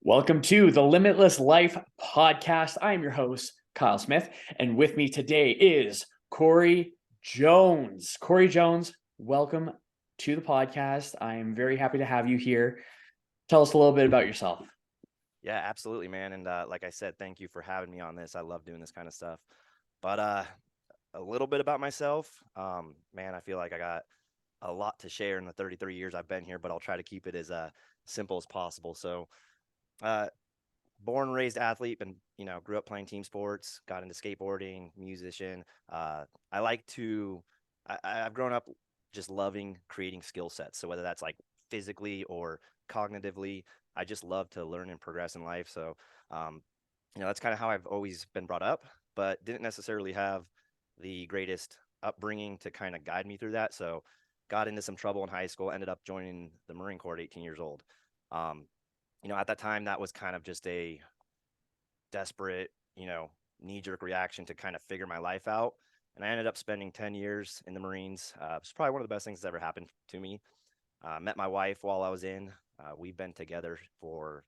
Welcome to the Limitless Life podcast. I am your host, Kyle Smith, and with me today is Corey Jones. Corey Jones, welcome to the podcast. I am very happy to have you here. Tell us a little bit about yourself. Yeah, absolutely, man. And like I said, thank you for having me on this. I love doing this kind of stuff. But a little bit about myself. Man, I feel like I got a lot to share in the 33 years I've been here, but I'll try to keep it as simple as possible. So, uh, born and raised athlete, and grew up playing team sports. Got into skateboarding, musician. I like to. I've grown up just loving creating skill sets. So whether that's like physically or cognitively, I just love to learn and progress in life. So, um, that's kind of how I've always been brought up, but didn't necessarily have the greatest upbringing to kind of guide me through that. So, got into some trouble in high school, ended up joining the Marine Corps at 18 years old. Um, at that time, that was kind of just a desperate, knee jerk reaction to kind of figure my life out. And I ended up spending 10 years in the Marines. It's probably one of the best things that's ever happened to me. Met my wife while I was in. We've been together for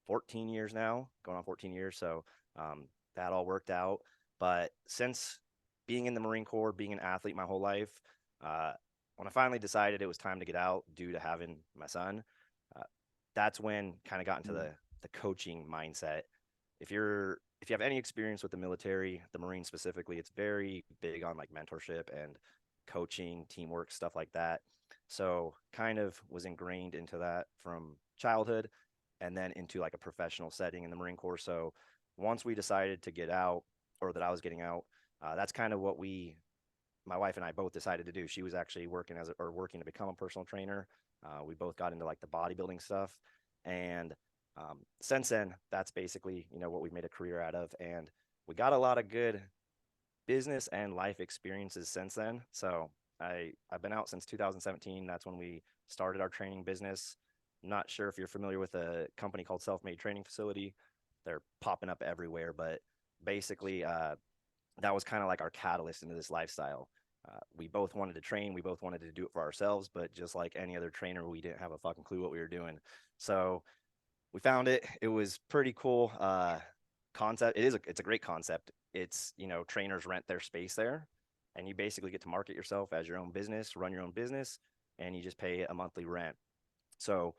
14 years now, going on 14 years. So that all worked out. But since being in the Marine Corps, being an athlete my whole life, when I finally decided it was time to get out due to having my son, uh, that's when kind of got into the coaching mindset. If you have any experience with the military, the Marines specifically, it's very big on like mentorship and coaching, teamwork, stuff like that. So kind of was ingrained into that from childhood and then into like a professional setting in the Marine Corps. So once we decided to get out, or that I was getting out, that's kind of what my wife and I both decided to do. She was actually working to become a personal trainer. We both got into like the bodybuilding stuff, and since then, that's basically what we've made a career out of, and we got a lot of good business and life experiences since then. So I've been out since 2017. That's when we started our training business. Not sure if you're familiar with a company called Self-Made Training Facility. They're popping up everywhere, but basically, that was kind of like our catalyst into this lifestyle. We both wanted to train. We both wanted to do it for ourselves, but just like any other trainer, we didn't have a fucking clue what we were doing. So we found it. It was pretty cool concept. It's a great concept. It's trainers rent their space there, and you basically get to market yourself as your own business, run your own business, and you just pay a monthly rent. So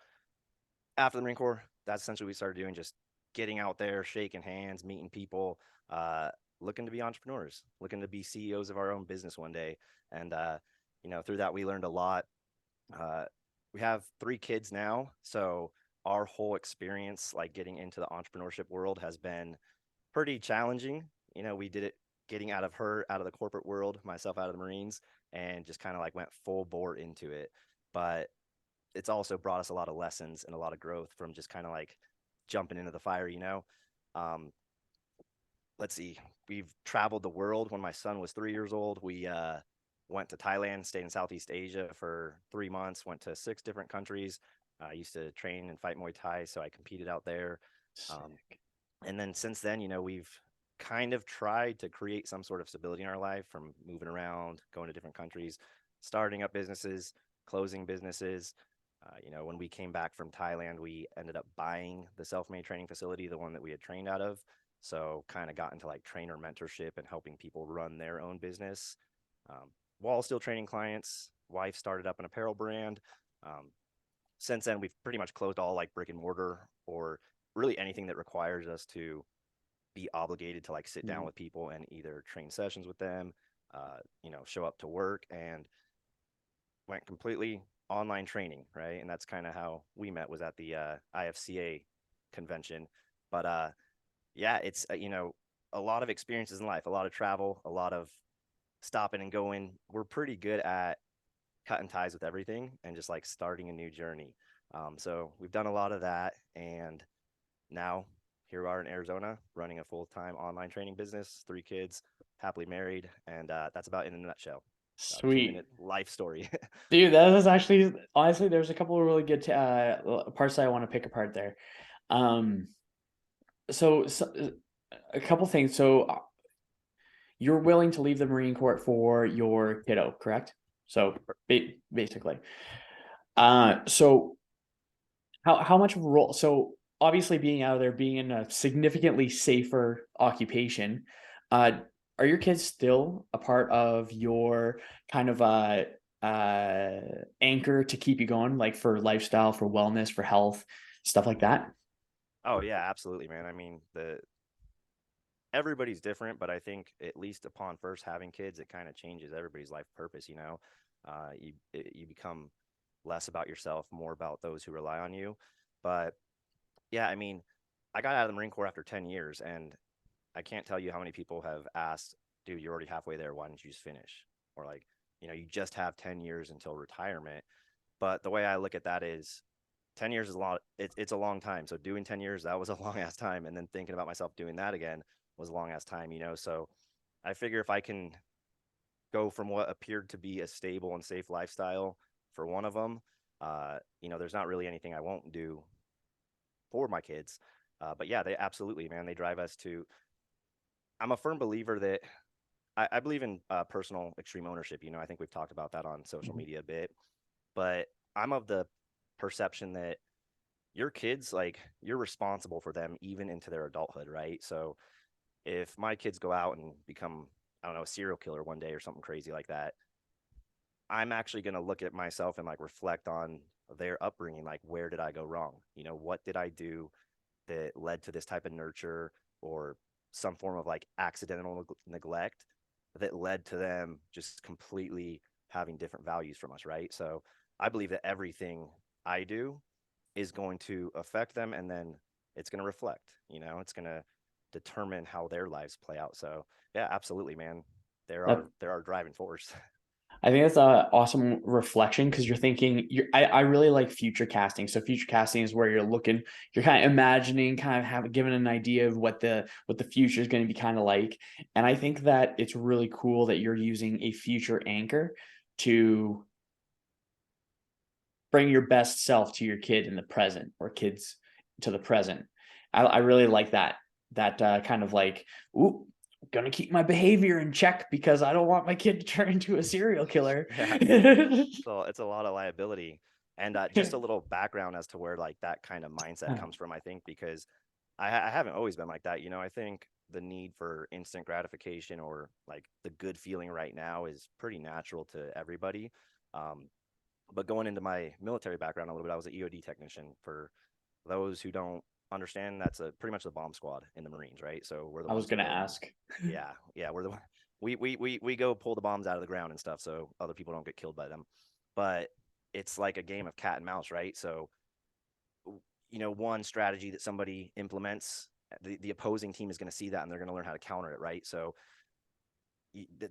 after the Marine Corps, that's essentially what we started doing, just getting out there, shaking hands, meeting people, looking to be entrepreneurs, looking to be CEOs of our own business one day. And, through that, we learned a lot. Uh, we have 3 kids now. So our whole experience, like getting into the entrepreneurship world, has been pretty challenging. We did it getting out of the corporate world, myself out of the Marines, and just kind of like went full bore into it. But it's also brought us a lot of lessons and a lot of growth from just kind of like jumping into the fire. Um, let's see, we've traveled the world. When my son was 3 years old, we went to Thailand, stayed in Southeast Asia for 3 months, went to 6 different countries. I used to train and fight Muay Thai, so I competed out there. Um, Sick. and then since then, we've kind of tried to create some sort of stability in our life, from moving around, going to different countries, starting up businesses, closing businesses. When we came back from Thailand, we ended up buying the self-made training facility, the one that we had trained out of. So kind of got into like trainer mentorship and helping people run their own business, while still training clients. Wife started up an apparel brand. Um, since then, we've pretty much closed all like brick and mortar, or really anything that requires us to be obligated to like sit down with people and either train sessions with them, show up to work, and went completely online training, right? And that's kind of how we met, was at the IFCA convention. But yeah, it's a lot of experiences in life, a lot of travel, a lot of stopping and going. We're pretty good at cutting ties with everything and just like starting a new journey. So we've done a lot of that, and now here we are in Arizona running a full-time online training business, 3 kids, happily married, and that's about in a nutshell. About a two Sweet. minute life story. Dude, that is actually, honestly, there's a couple of really good parts that I want to pick apart there. Um, so a couple things. So you're willing to leave the Marine Corps for your kiddo, correct? So basically, so how much of a role? So obviously being out there, being in a significantly safer occupation, uh, are your kids still a part of your kind of uh, anchor to keep you going, like for lifestyle, for wellness, for health, stuff like that? Oh yeah, absolutely, man. I mean, the everybody's different, but I think at least upon first having kids, it kind of changes everybody's life purpose. You become less about yourself, more about those who rely on you. But yeah, I mean, I got out of the Marine Corps after 10 years, and I can't tell you how many people have asked, dude, you're already halfway there. Why didn't you just finish? Or like, you just have 10 years until retirement. But the way I look at that is 10 years is a lot. It's a long time. So doing 10 years, that was a long ass time. And then thinking about myself doing that again was a long ass time. So I figure if I can go from what appeared to be a stable and safe lifestyle for one of them, there's not really anything I won't do for my kids. But yeah, they absolutely, man, they drive us to. I'm a firm believer that I believe in personal extreme ownership. I think we've talked about that on social Mhm. media a bit, but I'm of the perception that your kids, like, you're responsible for them even into their adulthood, right? So if my kids go out and become, I don't know, a serial killer one day or something crazy like that, I'm actually going to look at myself and like reflect on their upbringing. Like, where did I go wrong? What did I do that led to this type of nurture or some form of like accidental neglect that led to them just completely having different values from us, right? So I believe that everything I do is going to affect them, and then it's going to reflect, it's going to determine how their lives play out. So yeah, absolutely, man. There That are there are driving force. I think that's a awesome reflection because you're thinking I really like future casting. So future casting is where you're kind of imagining, kind of have given an idea of what the future is going to be kind of like. And I think that it's really cool that you're using a future anchor to bring your best self to your kid in the present or kids to the present. I really like that kind of like, ooh, gonna keep my behavior in check because I don't want my kid to turn into a serial killer. Yeah, so it's a lot of liability. And just a little background as to where like that kind of mindset comes from, I think, because I haven't always been like that. I think the need for instant gratification or like the good feeling right now is pretty natural to everybody. Um, but going into my military background a little bit, I was an EOD technician. For those who don't understand, that's pretty much the bomb squad in the Marines, right? So we're the I was ones who gonna go. ask. Yeah, yeah, we're the we go pull the bombs out of the ground and stuff, so other people don't get killed by them. But it's like a game of cat and mouse, right? So one strategy that somebody implements, the opposing team is going to see that and they're going to learn how to counter it, right? So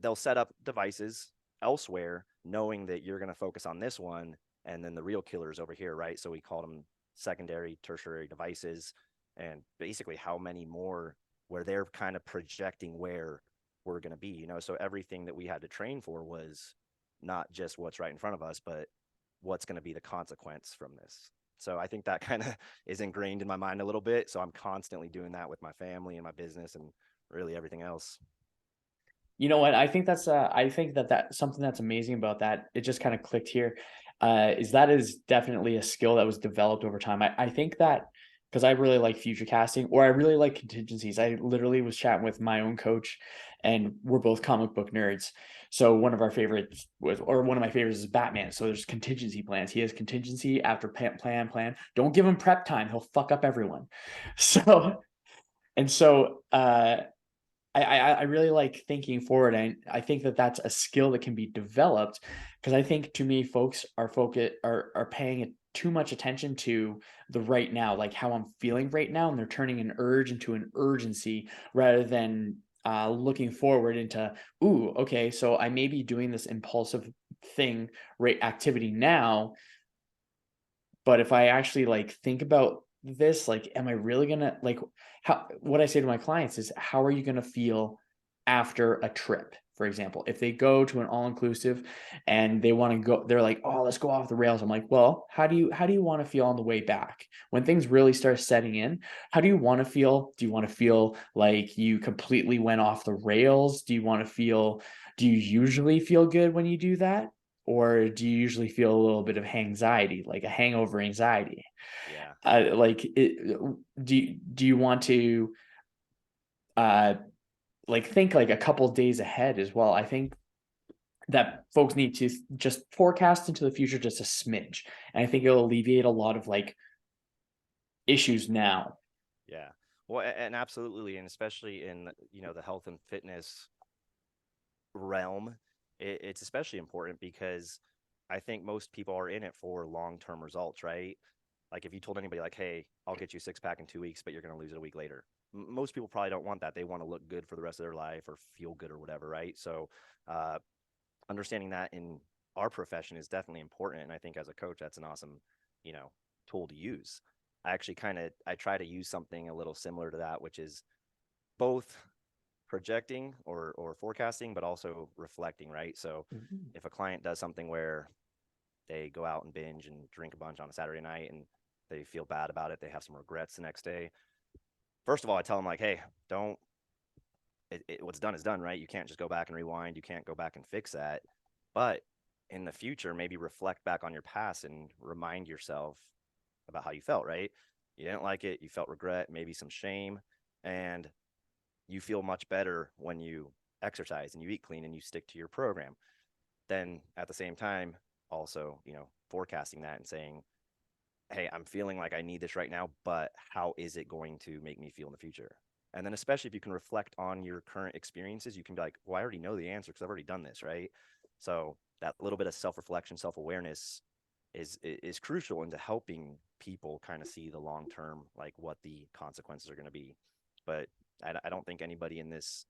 they'll set up devices elsewhere, knowing that you're going to focus on this one, and then the real killer is over here, right? So we call them secondary, tertiary devices, and basically how many more where they're kind of projecting where we're going to be, So everything that we had to train for was not just what's right in front of us, but what's going to be the consequence from this. So I think that kind of is ingrained in my mind a little bit. So I'm constantly doing that with my family and my business and really everything else. You know what? I think that something that's amazing about that, it just kind of clicked here, is that is definitely a skill that was developed over time. I think that because I really like future casting or I really like contingencies. I literally was chatting with my own coach and we're both comic book nerds. So one of our favorites was, or one of my favorites is Batman. So there's contingency plans. He has contingency after plan. Don't give him prep time. He'll fuck up everyone. So, and so, I really like thinking forward, and I think that that's a skill that can be developed because I think too many folks are paying too much attention to the right now, like how I'm feeling right now, and they're turning an urge into an urgency rather than looking forward into, ooh, okay, so I may be doing this impulsive thing, right, activity now, but if I actually like think about this, like, am I really gonna like how what I say to my clients is how are you gonna feel after a trip? For example, if they go to an all-inclusive and they want to go, they're like, oh, let's go off the rails. I'm like, well, how do you want to feel on the way back? When things really start setting in, how do you want to feel? Do you want to feel like you completely went off the rails? Do you usually feel good when you do that? or do you usually feel a little bit of anxiety, like a hangover anxiety? Yeah. Like, do you want to uh like think like a couple days ahead as well? I think that folks need to just forecast into the future just a smidge, and I think it'll alleviate a lot of like issues now. Yeah. Well, and absolutely, and especially in, the health and fitness realm, it's especially important because I think most people are in it for long-term results, right? Like if you told anybody like, "Hey, I'll get you a six pack in 2 weeks, but you're going to lose it a week later." Most people probably don't want that. They want to look good for the rest of their life or feel good or whatever, right? So, uh, understanding that in our profession is definitely important. And I think as a coach, that's an awesome, you know, tool to use. I try to use something a little similar to that, which is both projecting or forecasting, but also reflecting, right? So Mhm. if a client does something where they go out and binge and drink a bunch on a Saturday night and they feel bad about it, they have some regrets the next day. First of all, I tell them like, hey, don't what's done is done, right? You can't just go back and rewind. You can't go back and fix that. But in the future, maybe reflect back on your past and remind yourself about how you felt, right? You didn't like it, you felt regret, maybe some shame, and you feel much better when you exercise and you eat clean and you stick to your program. Then at the same time, also, forecasting that and saying, hey, I'm feeling like I need this right now, but how is it going to make me feel in the future? And then, especially if you can reflect on your current experiences, you can be like, well, I already know the answer because I've already done this, right? So that little bit of self-reflection, self-awareness is crucial into helping people kind of see the long term, like what the consequences are going to be. But I don't think anybody in this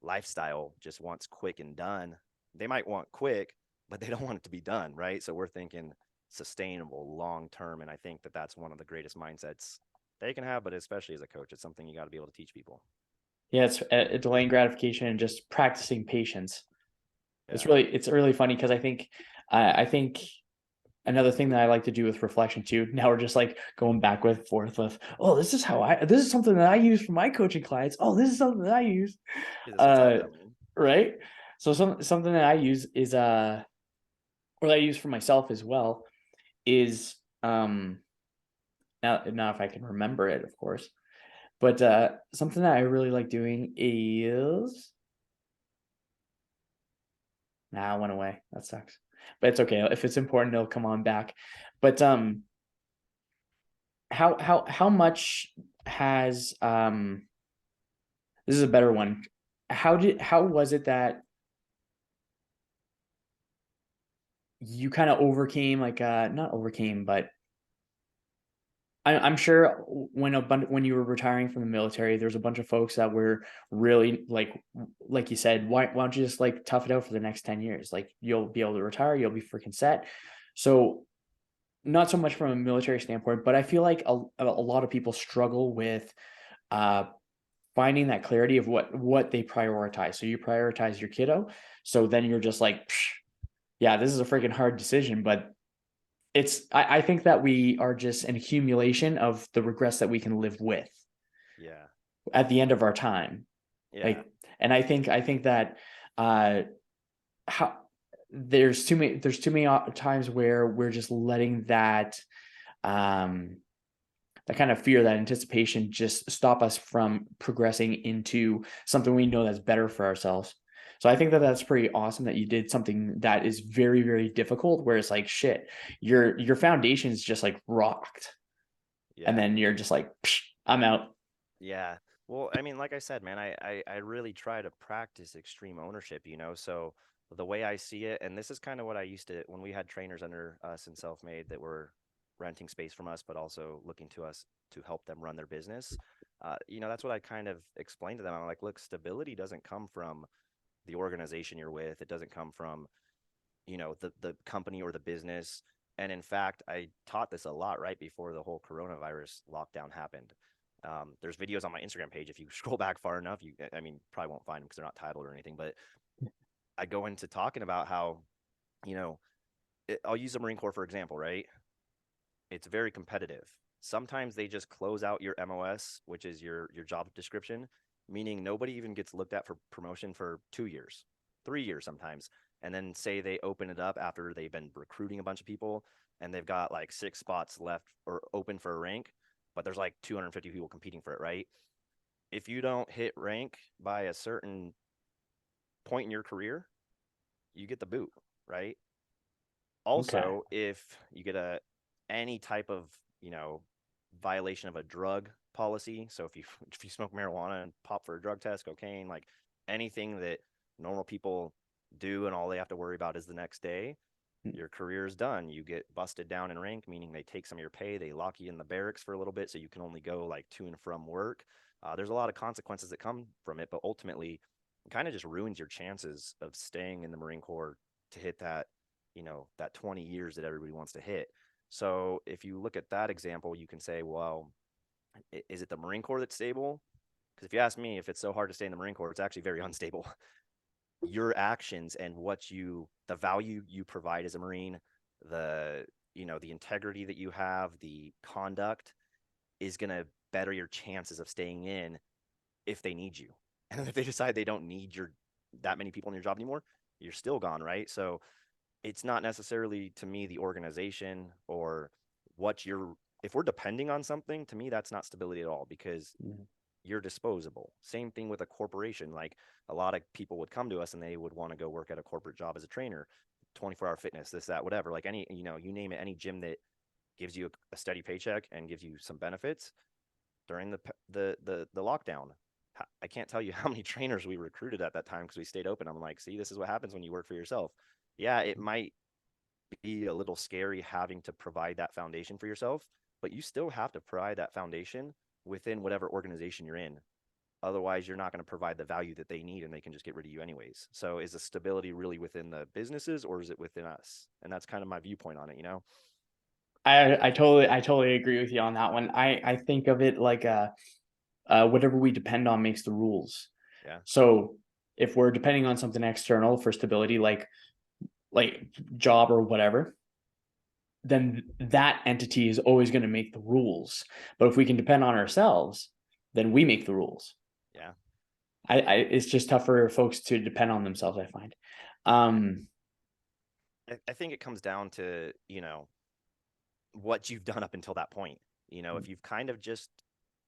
lifestyle just wants quick and done. They might want quick, but they don't want it to be done, right? So we're thinking sustainable, long term, and I think that that's one of the greatest mindsets they can have. But especially as a coach, it's something you got to be able to teach people. Yeah, it's delaying gratification and just practicing patience. Yeah, It's really funny because I think another thing that I like to do with reflection too. Now we're just like going back with forth with, oh, this is something that I use for my coaching clients. Oh, this is something that I use. because that's what's up Uh, now, man. right. So something that I use is or that I use for myself as well is now if I can remember it, of course. But something that I really like doing is nah, it went away. That sucks. But it's okay. If it's important, it'll come on back. But how much has this is a better one. How was it that you kind of overcame like not overcame, but I'm sure when you were retiring from the military, there's a bunch of folks that were really like you said, why don't you just like tough it out for the next 10 years? Like you'll be able to retire, you'll be freaking set. So not so much from a military standpoint, but I feel like a lot of people struggle with uh finding that clarity of what they prioritize. So you prioritize your kiddo, so then you're just like, "Psh, yeah, this is a freaking hard decision, but I think that we are just an accumulation of the regrets that we can live with Yeah, at the end of our time. yeah, Like, and I think that uh how there's too many times where we're just letting um that kind of fear, that anticipation just stop us from progressing into something we know that's better for ourselves. So I think that that's pretty awesome that you did something that is very, very difficult, where it's like, shit, your foundation is just like rocked. And yeah, then you're just like, psh, I'm out. yeah. Well, I mean, like I said, man, I really try to practice extreme ownership, so the way I see it, and this is kind of what I used to when we had trainers under us in self-made that were renting space from us, but also looking to us to help them run their business. That's what I kind of explained to them. I'm like, look, stability doesn't come from the organization you're with. It doesn't come from, the company or the business. And in fact, I taught this a lot right before the whole coronavirus lockdown happened. There's videos on my Instagram page. If you scroll back far enough, I mean, probably won't find them because they're not titled or anything, but I go into talking about how, you know, I'll use the Marine Corps for example, right? It's very competitive. Sometimes they just close out your MOS, which is your job description, meaning nobody even gets looked at for promotion for 2 years, 3 years sometimes. and then say they open it up after they've been recruiting a bunch of people and they've got like 6 spots left or open for a rank, but there's like 250 people competing for it, right? If you don't hit rank by a certain point in your career, you get the boot, right? Okay. Also, if you get any type of, you know, violation of a drug policy, so if you smoke marijuana and pop for a drug test, cocaine, like anything that normal people do and all they have to worry about is the next day, your career is done. You get busted down in rank, meaning they take some of your pay, they lock you in the barracks for a little bit so you can only go like to and from work. There's a lot of consequences that come from it, but ultimately, it kind of just ruins your chances of staying in the Marine Corps to hit that, you know, that 20 years that everybody wants to hit. So if you look at that example, you can say, well, is it the Marine Corps that's stable? Because if you ask me, if it's so hard to stay in the Marine Corps, it's actually very unstable. Your actions and the value you provide as a Marine, the, you know, the integrity that you have, the conduct is going to better your chances of staying in if they need you. And if they decide they don't need that many people in your job anymore, you're still gone, right? So it's not necessarily to me the organization or what you're, if we're depending on something, to me that's not stability at all, because Mhm. you're disposable. Same thing with a corporation. Like a lot of people would come to us and they would want to go work at a corporate job as a trainer, 24-hour fitness, this, that, whatever. Like any, you know, you name it, any gym that gives you a steady paycheck and gives you some benefits during the lockdown. I can't tell you how many trainers we recruited at that time because we stayed open. I'm like, see, this is what happens when you work for yourself. Yeah, it might be a little scary having to provide that foundation for yourself, but you still have to provide that foundation within whatever organization you're in. Otherwise, you're not going to provide the value that they need and they can just get rid of you anyways. So is the stability really within the businesses or is it within us? And that's kind of my viewpoint on it, you know? I totally agree with you on that one. I think of it like whatever we depend on makes the rules. Yeah. So if we're depending on something external for stability, like job or whatever, then that entity is always going to make the rules. But if we can depend on ourselves, then we make the rules. Yeah. It's just tough for folks to depend on themselves, I find. Um, I think it comes down to, you know, what you've done up until that point. You know, if you've kind of just,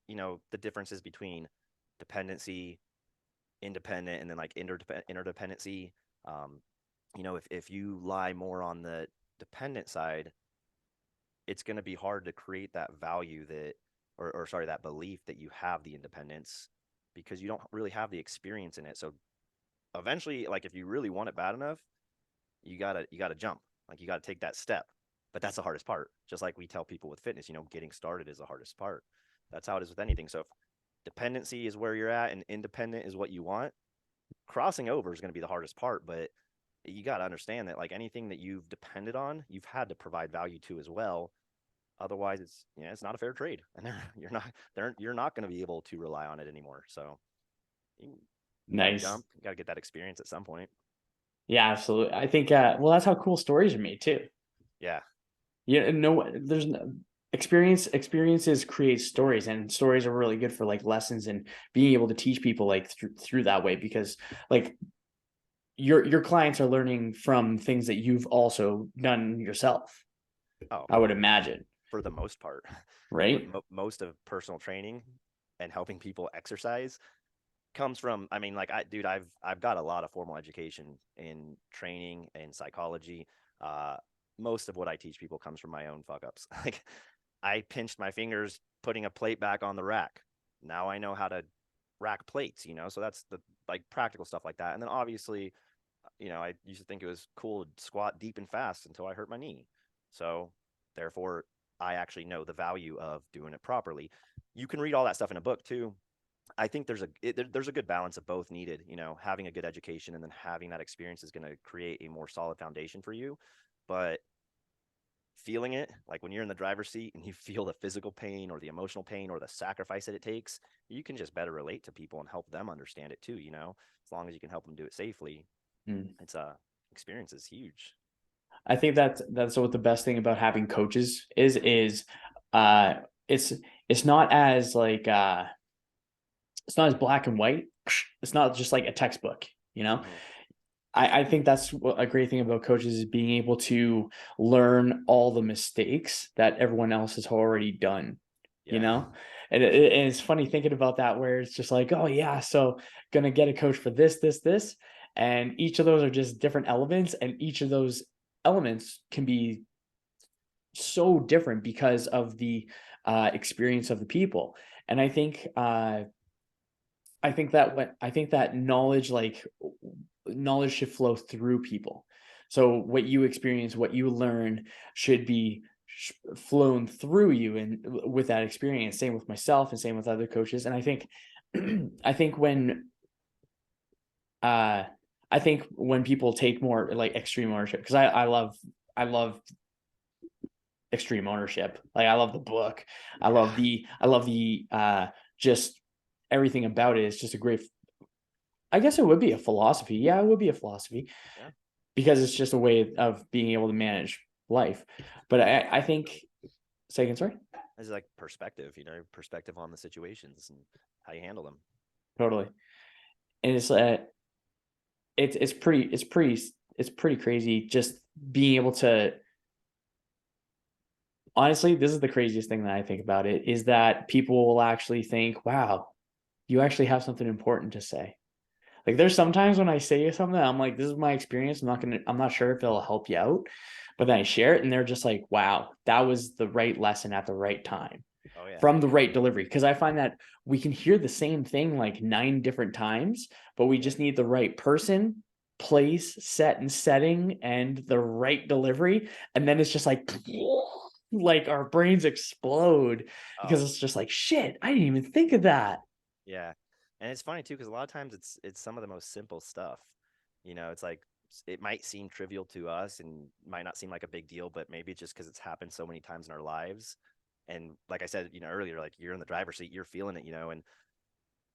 you know, the differences between dependency, independent, and then like interdependency. Um, you know, if you lie more on the dependent side, it's going to be hard to create that value that, or sorry, that belief that you have the independence because you don't really have the experience in it. So eventually, like if you really want it bad enough, you gotta jump. Like you gotta take that step. But that's the hardest part. Just like we tell people with fitness, you know, getting started is the hardest part. That's how it is with anything. So if dependency is where you're at and independent is what you want, crossing over is going to be the hardest part. But you got to understand that like anything that you've depended on, you've had to provide value to as well. Otherwise, it's, you know, it's not a fair trade, and you're not going to be able to rely on it anymore. So you got to nice. jump, you got to get that experience at some point. Yeah, absolutely. I think well that's how cool stories are made too. Yeah. Yeah, no there's no, experiences create stories, and stories are really good for like lessons and being able to teach people like through that way, because like your clients are learning from things that you've also done yourself, Oh, I would imagine, for the most part, right? most of personal training and helping people exercise comes from, I mean, like dude, I've got a lot of formal education in training and psychology. uh Most of what I teach people comes from my own fuck ups. Like I pinched my fingers putting a plate back on the rack. Now I know how to rack plates, you know, so that's the like practical stuff like that. And then obviously, you know, I used to think it was cool to squat deep and fast until I hurt my knee. So therefore I actually know the value of doing it properly. You can read all that stuff in a book too. I think there's a good balance of both needed. You know, having a good education and then having that experience is going to create a more solid foundation for you. But feeling it, like when you're in the driver's seat and you feel the physical pain or the emotional pain or the sacrifice that it takes, you can just better relate to people and help them understand it too. You know, as long as you can help them do it safely, Mm. it's experience is huge. I think that's what the best thing about having coaches is uh it's it's not as like it's not as black and white. It's not just like a textbook, you know. Mm-hmm. I think that's a great thing about coaches is being able to learn all the mistakes that everyone else has already done, you Yeah, know? And it's funny thinking about that where it's just like, oh yeah, so gonna get a coach for this, and each of those are just different elements, and each of those elements can be so different because of the experience of the people. And I think that knowledge, like knowledge should flow through people. So what you experience, what you learn should be flown through you and with that experience. Same with myself and same with other coaches. And I think I think when uh I think when people take more like extreme ownership, because I love extreme ownership. Like I love the book. yeah, I love the just everything about it is just a great, I guess it would be a philosophy. Yeah, it would be a philosophy yeah. because it's just a way of being able to manage life. But I think, say again, sorry. It's like perspective, perspective on the situations and how you handle them. Totally. And it's pretty crazy just being able to, honestly, this is the craziest thing that I think about it is that people will actually think, wow, you actually have something important to say. Like there's sometimes when I say something, I'm like, this is my experience. I'm not sure if it'll help you out. But then I share it and they're just like, wow, that was the right lesson at the right time Oh yeah, from the right delivery. Cause I find that we can hear the same thing like 9 different times, but we just need the right person, place, set, and setting, and the right delivery. And then it's just like our brains explode because oh it's just like, shit, I didn't even think of that. yeah. And it's funny too because a lot of times it's some of the most simple stuff. It's like it might seem trivial to us and might not seem like a big deal, but maybe it's just because it's happened so many times in our lives. And like I said, earlier, like you're in the driver's seat, you're feeling it, and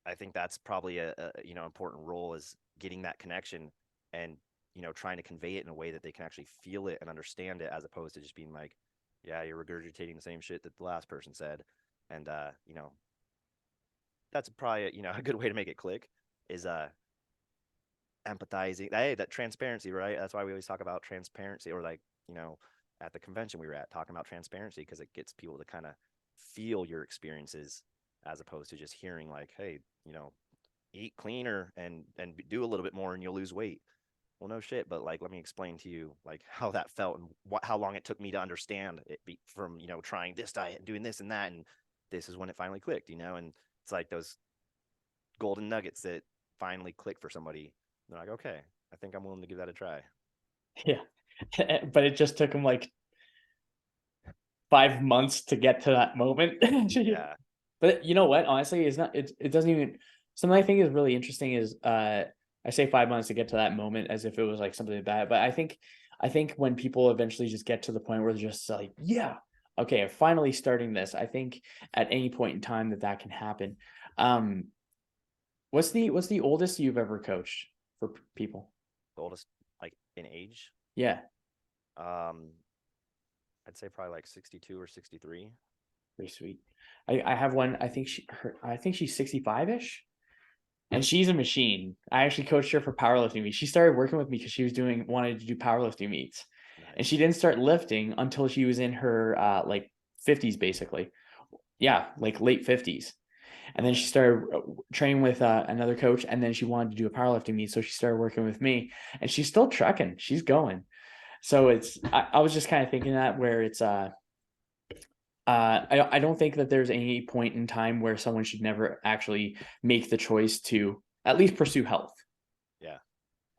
I think that's probably a important role is getting that connection and trying to convey it in a way that they can actually feel it and understand it as opposed to just being like, yeah, you're regurgitating the same shit that the last person said. And that's probably a good way to make it click is empathizing. Hey, that transparency, right? That's why we always talk about transparency, or like at the convention we were at talking about transparency because it gets people to kind of feel your experiences as opposed to just hearing like, hey, eat cleaner and do a little bit more and you'll lose weight. Well, no shit, but like let me explain to you like how that felt and how long it took me to understand it from trying this diet and doing this and that, and this is when it finally clicked, and it's like those golden nuggets that finally click for somebody. They're like, okay, I think I'm willing to give that a try. Yeah. But it just took him like 5 months to get to that moment. Yeah, But you know what? Honestly, it's not. It doesn't even. Something I think is really interesting is I say 5 months to get to that moment as if it was like something bad. But I think when people eventually just get to the point where they're just like, yeah, okay, I'm finally starting this. I think at any point in time that can happen. Um, what's the oldest you've ever coached for people? the oldest like in age, Yeah, um, I'd say probably like 62 or 63. pretty sweet. I have one. I think she's 65 ish. And she's a machine. I actually coached her for powerlifting meets. She started working with me because she was wanted to do powerlifting meets, and she Nice. didn't start lifting until she was in her like 50s, basically. Yeah, like late 50s. And then Okay. she started training with another coach, and then she wanted to do a powerlifting meet, so she started working with me, and she's still trucking. She's going. So I was just kind of thinking that where it's I don't think that there's any point in time where someone should never actually make the choice to at least pursue health. Yeah.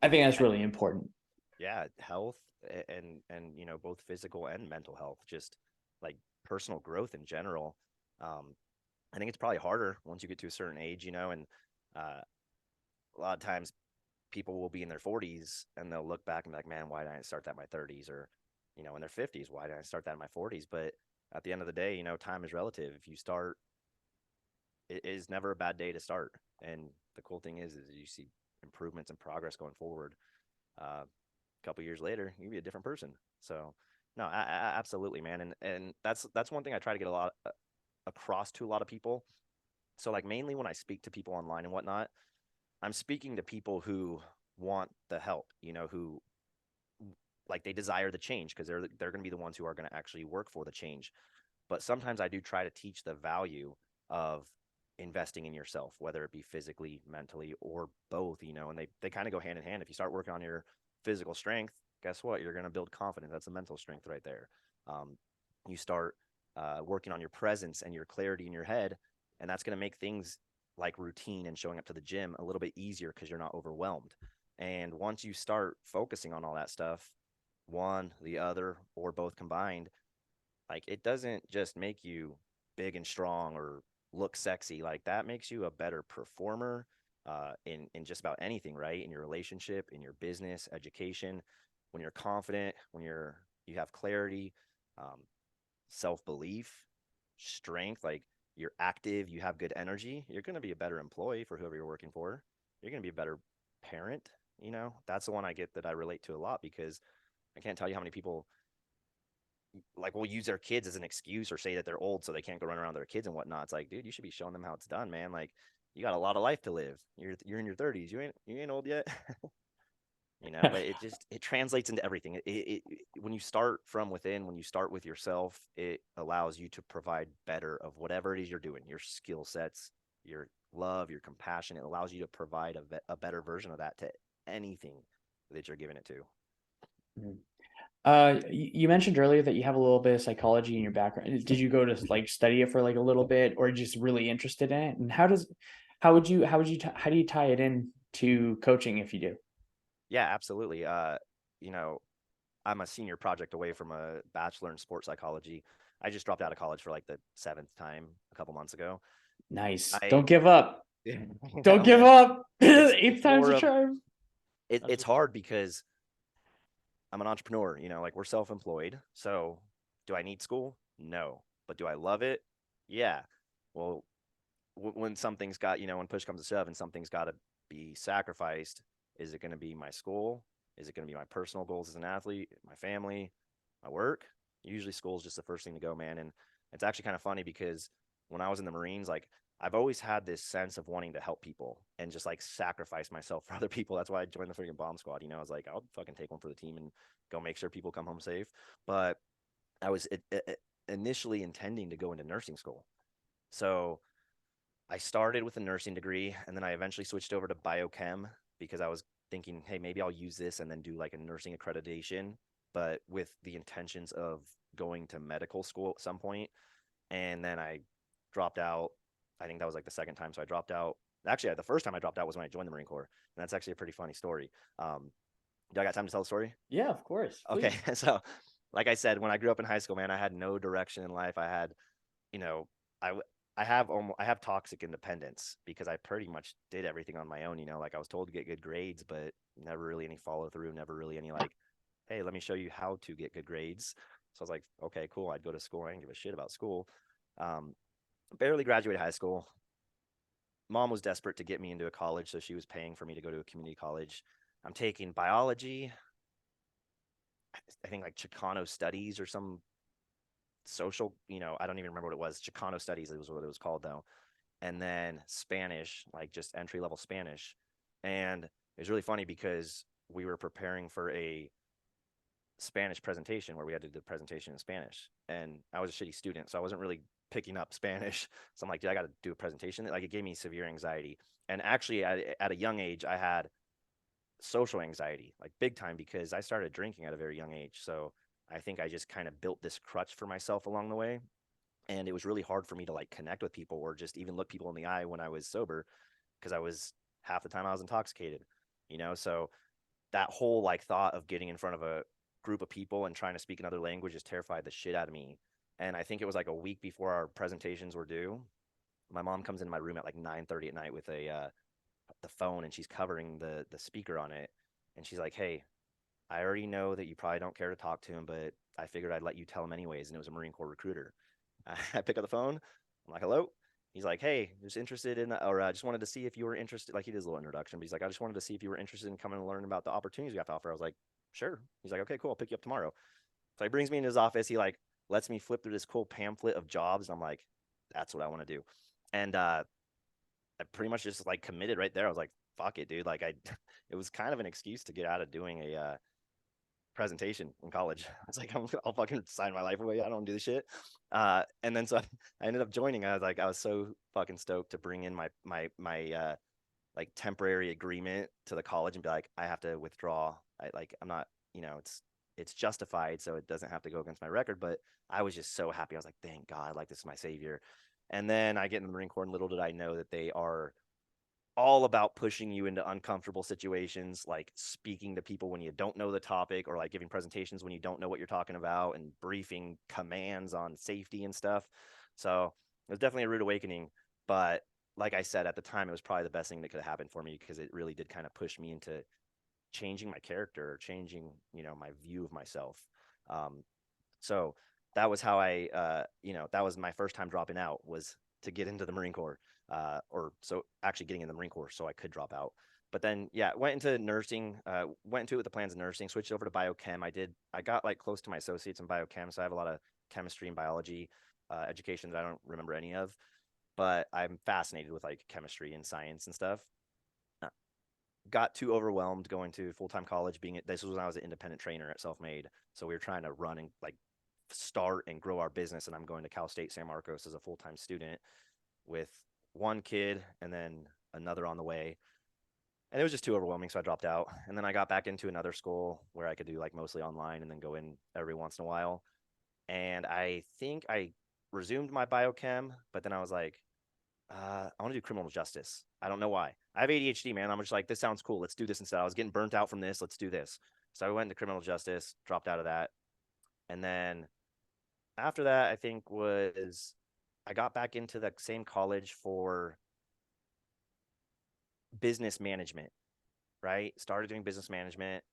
I think that's I- really important. Yeah. Health and both physical and mental health, just like personal growth in general. Um, I think it's probably harder once you get to a certain age, and uh, a lot of times people will be in their 40s and they'll look back and be like, man, why didn't I start that in my 30s? Or, in their 50s, why didn't I start that in my 40s? But at the end of the day, time is relative. If you start, it is never a bad day to start. And the cool thing is you see improvements and progress going forward. A couple years later, you'll be a different person. So, no, absolutely, man. And that's one thing I try to get a lot across to a lot of people. So, like mainly when I speak to people online and whatnot, I'm speaking to people who want the help, who like they desire the change because they're going to be the ones who are going to actually work for the change. But sometimes I do try to teach the value of investing in yourself, whether it be physically, mentally, or both, and they kind of go hand in hand. If you start working on your physical strength, guess what? You're going to build confidence. That's a mental strength right there. You start working on your presence and your clarity in your head, and that's going to make things like routine and showing up to the gym a little bit easier because you're not overwhelmed. And once you start focusing on all that stuff, one, the other, or both combined, like it doesn't just make you big and strong or look sexy. Like that makes you a better performer in just about anything, right? In your relationship, in your business, education. When you're confident, when you have clarity, um, self belief, strength, like you're active, you have good energy, you're going to be a better employee for whoever you're working for. You're going to be a better parent. That's the one I get that I relate to a lot because I can't tell you how many people like will use their kids as an excuse or say that they're old so they can't go run around their kids and whatnot. It's like, dude, you should be showing them how it's done, man. Like you got a lot of life to live. You're in your 30s. You ain't old yet. But it translates into everything. When you start from within, when you start with yourself, it allows you to provide better of whatever it is you're doing, your skill sets, your love, your compassion. It allows you to provide a better version of that to anything that you're giving it to. Mhm. You mentioned earlier that you have a little bit of psychology in your background. Did you go to like study it for like a little bit, or just really interested in it? And how do you tie it in to coaching if you do? Yeah, absolutely. You know, I'm a senior project away from a bachelor in sports psychology. I just dropped out of college for like the seventh time a couple months ago. Nice. I, Don't give up. Don't give man, up. it's Eighth time's more a of charm. it's hard because I'm an entrepreneur, like we're self-employed. So do I need school? No. But do I love it? Yeah. Well, when something's got, when push comes to shove and something's got to be sacrificed, is it going to be my school? Is it going to be my personal goals as an athlete, my family, my work? Usually school is just the first thing to go, man. And it's actually kind of funny because when I was in the Marines, like I've always had this sense of wanting to help people and just like sacrifice myself for other people. That's why I joined the freaking bomb squad. I was like, I'll fucking take one for the team and go make sure people come home safe. But I was initially intending to go into nursing school. So I started with a nursing degree and then I eventually switched over to biochem because I was thinking, hey, maybe I'll use this and then do like a nursing accreditation, but with the intentions of going to medical school at some point. And then I dropped out. I think that was like the second time. So I dropped out. Actually, the first time I dropped out was when I joined the Marine Corps. And that's actually a pretty funny story. Do I got time to tell the story? Yeah, of course. Okay. Please. So, like I said, when I grew up in high school, man, I had no direction in life. I had, you know, I I have toxic independence because I pretty much did everything on my own. Like I was told to get good grades, but never really any follow through. Never really any like, hey, let me show you how to get good grades. So I was like, okay, cool. I'd go to school. I didn't give a shit about school. Um, Barely graduated high school. Mom was desperate to get me into a college, so she was paying for me to go to a community college. I'm taking biology, I think like Chicano studies or some social, I don't even remember what it was. Chicano studies, it was what it was called though. And then Spanish, like just entry level Spanish. And it was really funny because we were preparing for a Spanish presentation where we had to do the presentation in Spanish. And I was a shitty student, so I wasn't really picking up Spanish. So I'm like, dude, I got to do a presentation. Like it gave me severe anxiety. And actually, at a young age, I had social anxiety, like big time, because I started drinking at a very young age. So I think I just kind of built this crutch for myself along the way. And it was really hard for me to like connect with people or just even look people in the eye when I was sober because I was half the time I was intoxicated. So that whole like thought of getting in front of a group of people and trying to speak another language just terrified the shit out of me. And I think it was like a week before our presentations were due. My mom comes into my room at like 9:30 at night with the phone and she's covering the speaker on it. And she's like, hey, I already know that you probably don't care to talk to him, but I figured I'd let you tell him anyways. And it was a Marine Corps recruiter. I pick up the phone. I'm like, hello. He's like, hey, just interested in, or I just wanted to see if you were interested. Like he does a little introduction, but he's like, I just wanted to see if you were interested in coming and learning about the opportunities we have to offer. I was like, sure. He's like, okay, cool. I'll pick you up tomorrow. So he brings me into his office. He like lets me flip through this cool pamphlet of jobs. And I'm like, that's what I want to do. And I pretty much just like committed right there. I was like, fuck it, dude. Like it was kind of an excuse to get out of doing a presentation in college. I was like, I'll fucking sign my life away. I don't do the shit. And then so I ended up joining. I was so fucking stoked to bring in my like temporary agreement to the college and be like, I have to withdraw. I'm not, it's justified, so it doesn't have to go against my record. But I was just so happy. I was like, thank God, like this is my savior. And then I get in the Marine Corps, and little did I know that they are all about pushing you into uncomfortable situations, like speaking to people when you don't know the topic, or like giving presentations when you don't know what you're talking about, and briefing commands on safety and stuff. So it was definitely a rude awakening. But like I said, at the time, it was probably the best thing that could have happened for me, because it really did kind of push me into changing my character, or changing, my view of myself. So that was how that was my first time dropping out, was to get into the Marine Corps, or so actually getting in the Marine Corps so I could drop out. But then, yeah, went into nursing, went into it with the plans of nursing, switched over to biochem. I got like close to my associates in biochem. So I have a lot of chemistry and biology education that I don't remember any of, but I'm fascinated with like chemistry and science and stuff. Uh, Got too overwhelmed going to full-time college. This was when I was an independent trainer at Self-Made. So we were trying to run and like start and grow our business. And I'm going to Cal State San Marcos as a full-time student with one kid and then another on the way. And it was just too overwhelming. So I dropped out. And then I got back into another school where I could do like mostly online and then go in every once in a while. And I think I resumed my biochem, but then I was like, I want to do criminal justice. I don't know why. I have ADHD, man. I'm just like, this sounds cool. Let's do this instead. I was getting burnt out from this. Let's do this. So I went into criminal justice, dropped out of that. And then after that, I think was I got back into the same college for business management, right? Started doing business management.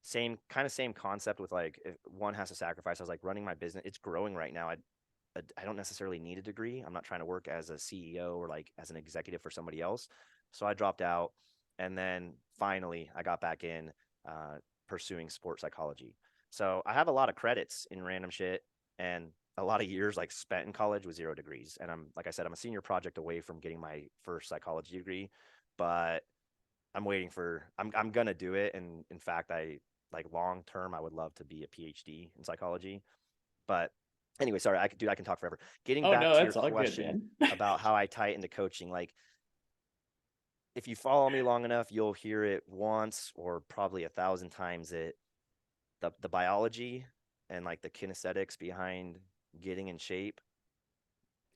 Same concept with like, if one has to sacrifice. I was like, running my business, it's growing right now. I don't necessarily need a degree. I'm not trying to work as a CEO or like as an executive for somebody else. So I dropped out. And then finally I got back in pursuing sports psychology. So I have a lot of credits in random shit, and a lot of years like spent in college with 0 degrees. And like I said, I'm a senior project away from getting my first psychology degree, but I'm going to do it. And in fact, I like long term, I would love to be a PhD in psychology. But anyway, sorry, I can talk forever. Getting Oh back no, to your that's all good, question man. about how I tie it into coaching, like if you follow me long enough, you'll hear it once or probably 1,000 times. The biology and like the kinesthetics behind getting in shape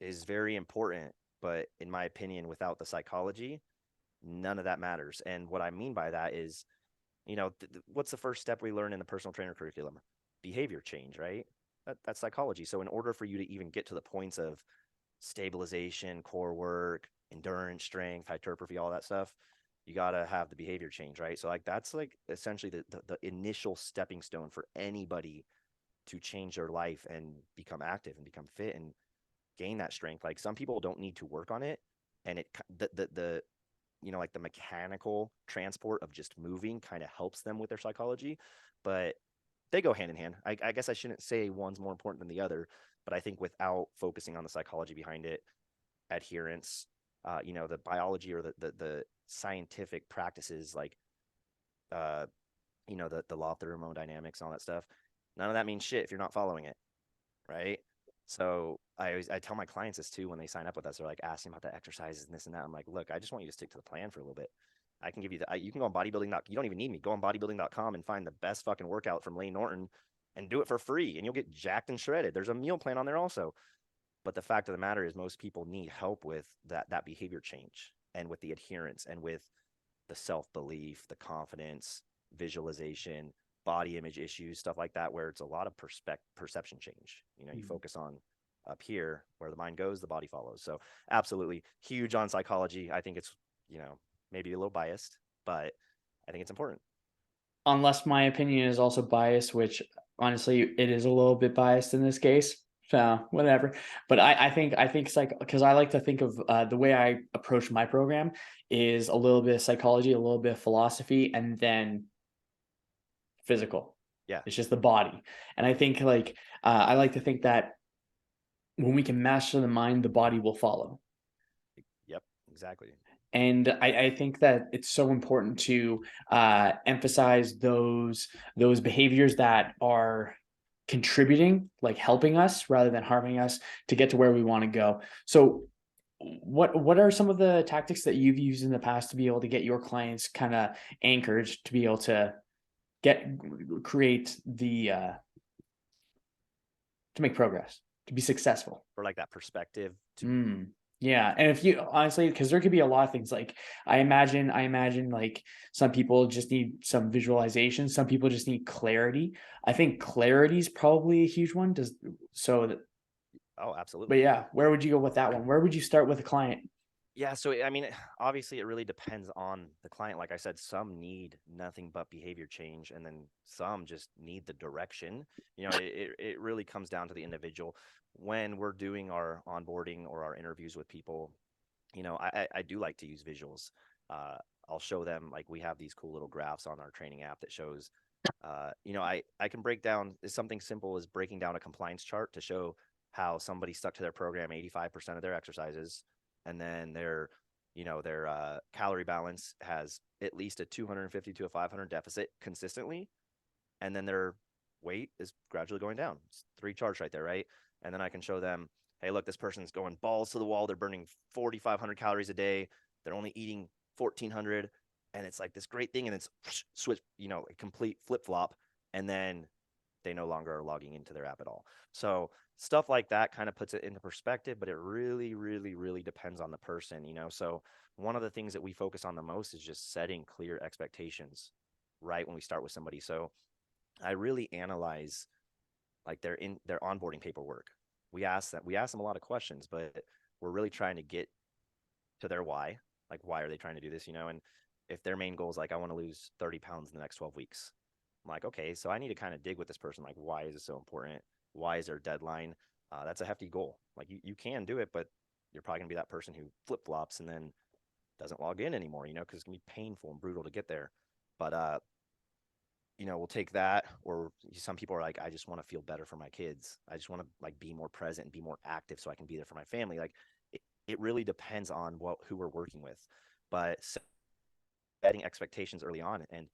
is very important, but in my opinion, without the psychology, none of that matters. And what I mean by that is, what's the first step we learn in the personal trainer curriculum? Behavior change, right? That's psychology. So in order for you to even get to the points of stabilization, core work, endurance, strength, hypertrophy, all that stuff, you got to have the behavior change, right? So like that's like essentially the initial stepping stone for anybody to change their life and become active and become fit and gain that strength. Like some people don't need to work on it, and the like the mechanical transport of just moving kind of helps them with their psychology, but they go hand in hand. I guess I shouldn't say one's more important than the other, but I think without focusing on the psychology behind it, adherence, the biology or the scientific practices, like, the law of thermodynamics and all that stuff, none of that means shit if you're not following it, right? So I tell my clients this too when they sign up with us. They're like asking about the exercises and this and that. I'm like, look, I just want you to stick to the plan for a little bit. I can give you you can go on bodybuilding. You don't even need me. Go on bodybuilding.com and find the best fucking workout from Lane Norton and do it for free, and you'll get jacked and shredded. There's a meal plan on there also. But the fact of the matter is, most people need help with that behavior change, and with the adherence, and with the self-belief, the confidence, visualization, body image issues, stuff like that, where it's a lot of perception change. You focus on up here, where the mind goes, the body follows. So absolutely huge on psychology. I think it's, maybe a little biased, but I think it's important. Unless my opinion is also biased, which honestly it is a little bit biased in this case. So whatever. But I think it's like, because I like to think of the way I approach my program is a little bit of psychology, a little bit of philosophy, and then physical. Yeah. It's just the body. And I think like I like to think that when we can master the mind, the body will follow. Yep. Exactly. And I think that it's so important to emphasize those behaviors that are contributing, like helping us rather than harming us to get to where we want to go. So what are some of the tactics that you've used in the past to be able to get your clients kind of anchored to be able to get create the to make progress, to be successful? For like that perspective to Yeah, and if you honestly, because there could be a lot of things. Like I imagine like some people just need some visualization. Some people just need clarity. I think clarity is probably a huge one. Does so, oh, but absolutely. yeah, where would you go with that one? Where would you start with a client? Yeah, so I mean, obviously, it really depends on the client. Like I said, some need nothing but behavior change, and then some just need the direction. It really comes down to the individual. When we're doing our onboarding or our interviews with people, I do like to use visuals. Uh, I'll show them, like, we have these cool little graphs on our training app that shows, I can break down something simple as breaking down a compliance chart to show how somebody stuck to their program 85% of their exercises, and then their calorie balance has at least a 250 to a 500 deficit consistently, and then their weight is gradually going down. It's three charts right there, right? And then I can show them, hey, look, this person's going balls to the wall. They're burning 4,500 calories a day. They're only eating 1,400, and it's like this great thing. And it's switch, a complete flip flop, and then they no longer are logging into their app at all. So stuff like that kind of puts it into perspective, but it really, really, really depends on the person. So one of the things that we focus on the most is just setting clear expectations right when we start with somebody. So I really analyze like their onboarding paperwork. We ask them a lot of questions, but we're really trying to get to their why. Like, why are they trying to do this? And if their main goal is like, I want to lose 30 pounds in the next 12 weeks, I'm like, okay, so I need to kind of dig with this person. Like, why is it so important? Why is there a deadline? That's a hefty goal. Like, you can do it, but you're probably gonna be that person who flip flops and then doesn't log in anymore, because it's gonna be painful and brutal to get there. But we'll take that. Or some people are like, I just want to feel better for my kids. I just want to like be more present and be more active so I can be there for my family. Like, it really depends on who we're working with. But setting expectations early on, and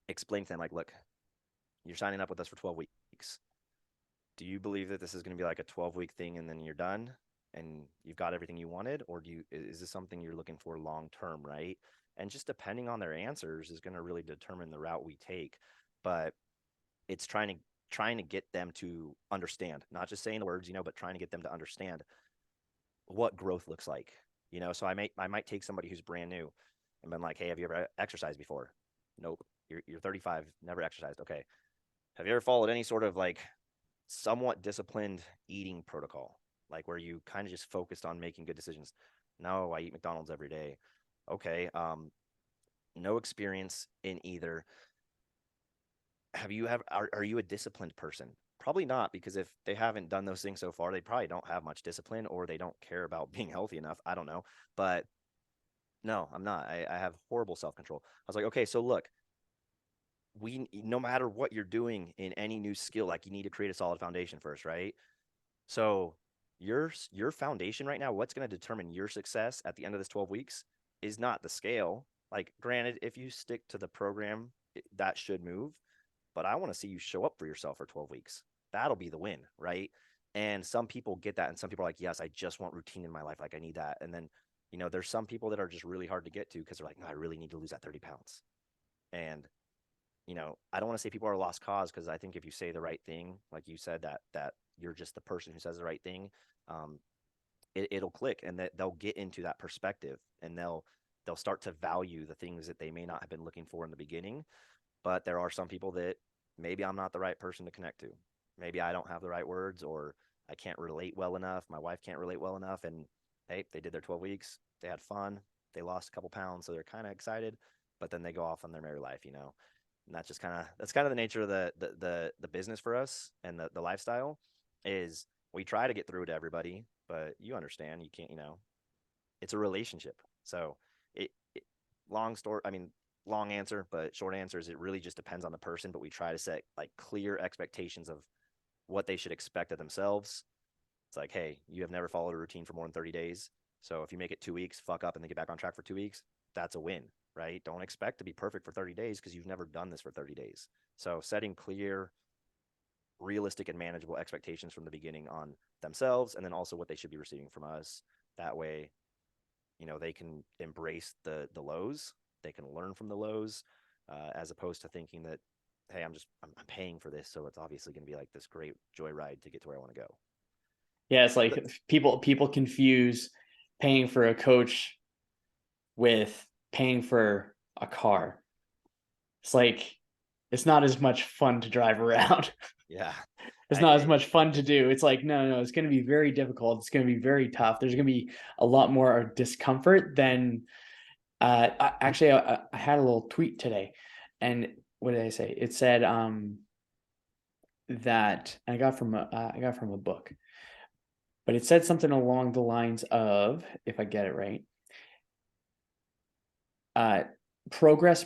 explain to them, like, look, you're signing up with us for 12 weeks. Do you believe that this is going to be like a 12-week thing and then you're done and you've got everything you wanted? Or is this something you're looking for long term, right? And just depending on their answers is going to really determine the route we take. But it's trying to get them to understand, not just saying the words, but trying to get them to understand what growth looks like. So I might take somebody who's brand new and been like, hey, have you ever exercised before? Nope. You're 35, never exercised. Okay. Have you ever followed any sort of like somewhat disciplined eating protocol, like where you kind of just focused on making good decisions? No, I eat McDonald's every day. Okay. No experience in either. Are you a disciplined person? Probably not, because if they haven't done those things so far, they probably don't have much discipline, or they don't care about being healthy enough. I don't know. But no, I'm not. I have horrible self-control. I was like, okay, so look, no matter what you're doing in any new skill, like, you need to create a solid foundation first, right? So your foundation right now, what's going to determine your success at the end of this 12 weeks is not the scale. Like, granted, if you stick to the program, that should move, but I want to see you show up for yourself for 12 weeks. That'll be the win, right? And some people get that, and some people are like, yes, I just want routine in my life. Like, I need that. And then, there's some people that are just really hard to get to because they're like, no, I really need to lose that 30 pounds. And, I don't want to say people are a lost cause, because I think if you say the right thing, like you said, that you're just the person who says the right thing, um, it'll click, and that they'll get into that perspective, and they'll start to value the things that they may not have been looking for in the beginning. But there are some people that maybe I'm not the right person to connect to. Maybe I don't have the right words, or I can't relate well enough. My wife can't relate well enough. And hey, they did their 12 weeks. They had fun. They lost a couple pounds. So they're kind of excited, but then they go off on their merry life. And that's kind of the nature of the business for us, and the lifestyle is we try to get through to everybody, but you understand, you can't, it's a relationship. So it long story, I mean, long answer, but short answer is it really just depends on the person. But we try to set like clear expectations of what they should expect of themselves. It's like, hey, you have never followed a routine for more than 30 days. So if you make it 2 weeks, fuck up, and then get back on track for 2 weeks, that's a win, right? Don't expect to be perfect for 30 days because you've never done this for 30 days. So setting clear, realistic, and manageable expectations from the beginning on themselves, and then also what they should be receiving from us. That way, they can embrace the lows, they can learn from the lows, as opposed to thinking that, hey, I'm paying for this, so it's obviously going to be like this great joyride to get to where I want to go. Yeah, it's like people confuse paying for a coach with paying for a car. It's like it's not as much fun to drive around. Yeah. It's not as much fun to do. It's like no, it's going to be very difficult. It's going to be very tough. There's going to be a lot more discomfort than. Actually, I had a little tweet today, and what did I say? It said that I got from a book, but it said something along the lines of, if I get it right, uh, progress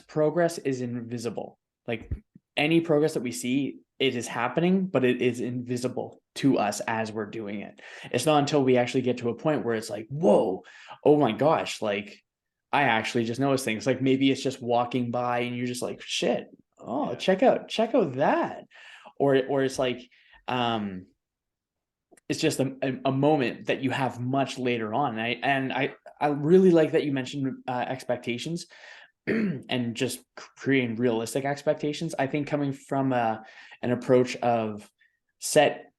is invisible. Like any progress that we see, it is happening, but it is invisible to us as we're doing it. It's not until we actually get to a point where it's like, whoa, oh my gosh, like I actually just noticed things. Like maybe it's just walking by and you're just like, shit, oh, Yeah. check out that. Or it's like it's just a moment that you have much later on. I really like that you mentioned expectations and just creating realistic expectations. I think coming from an approach of set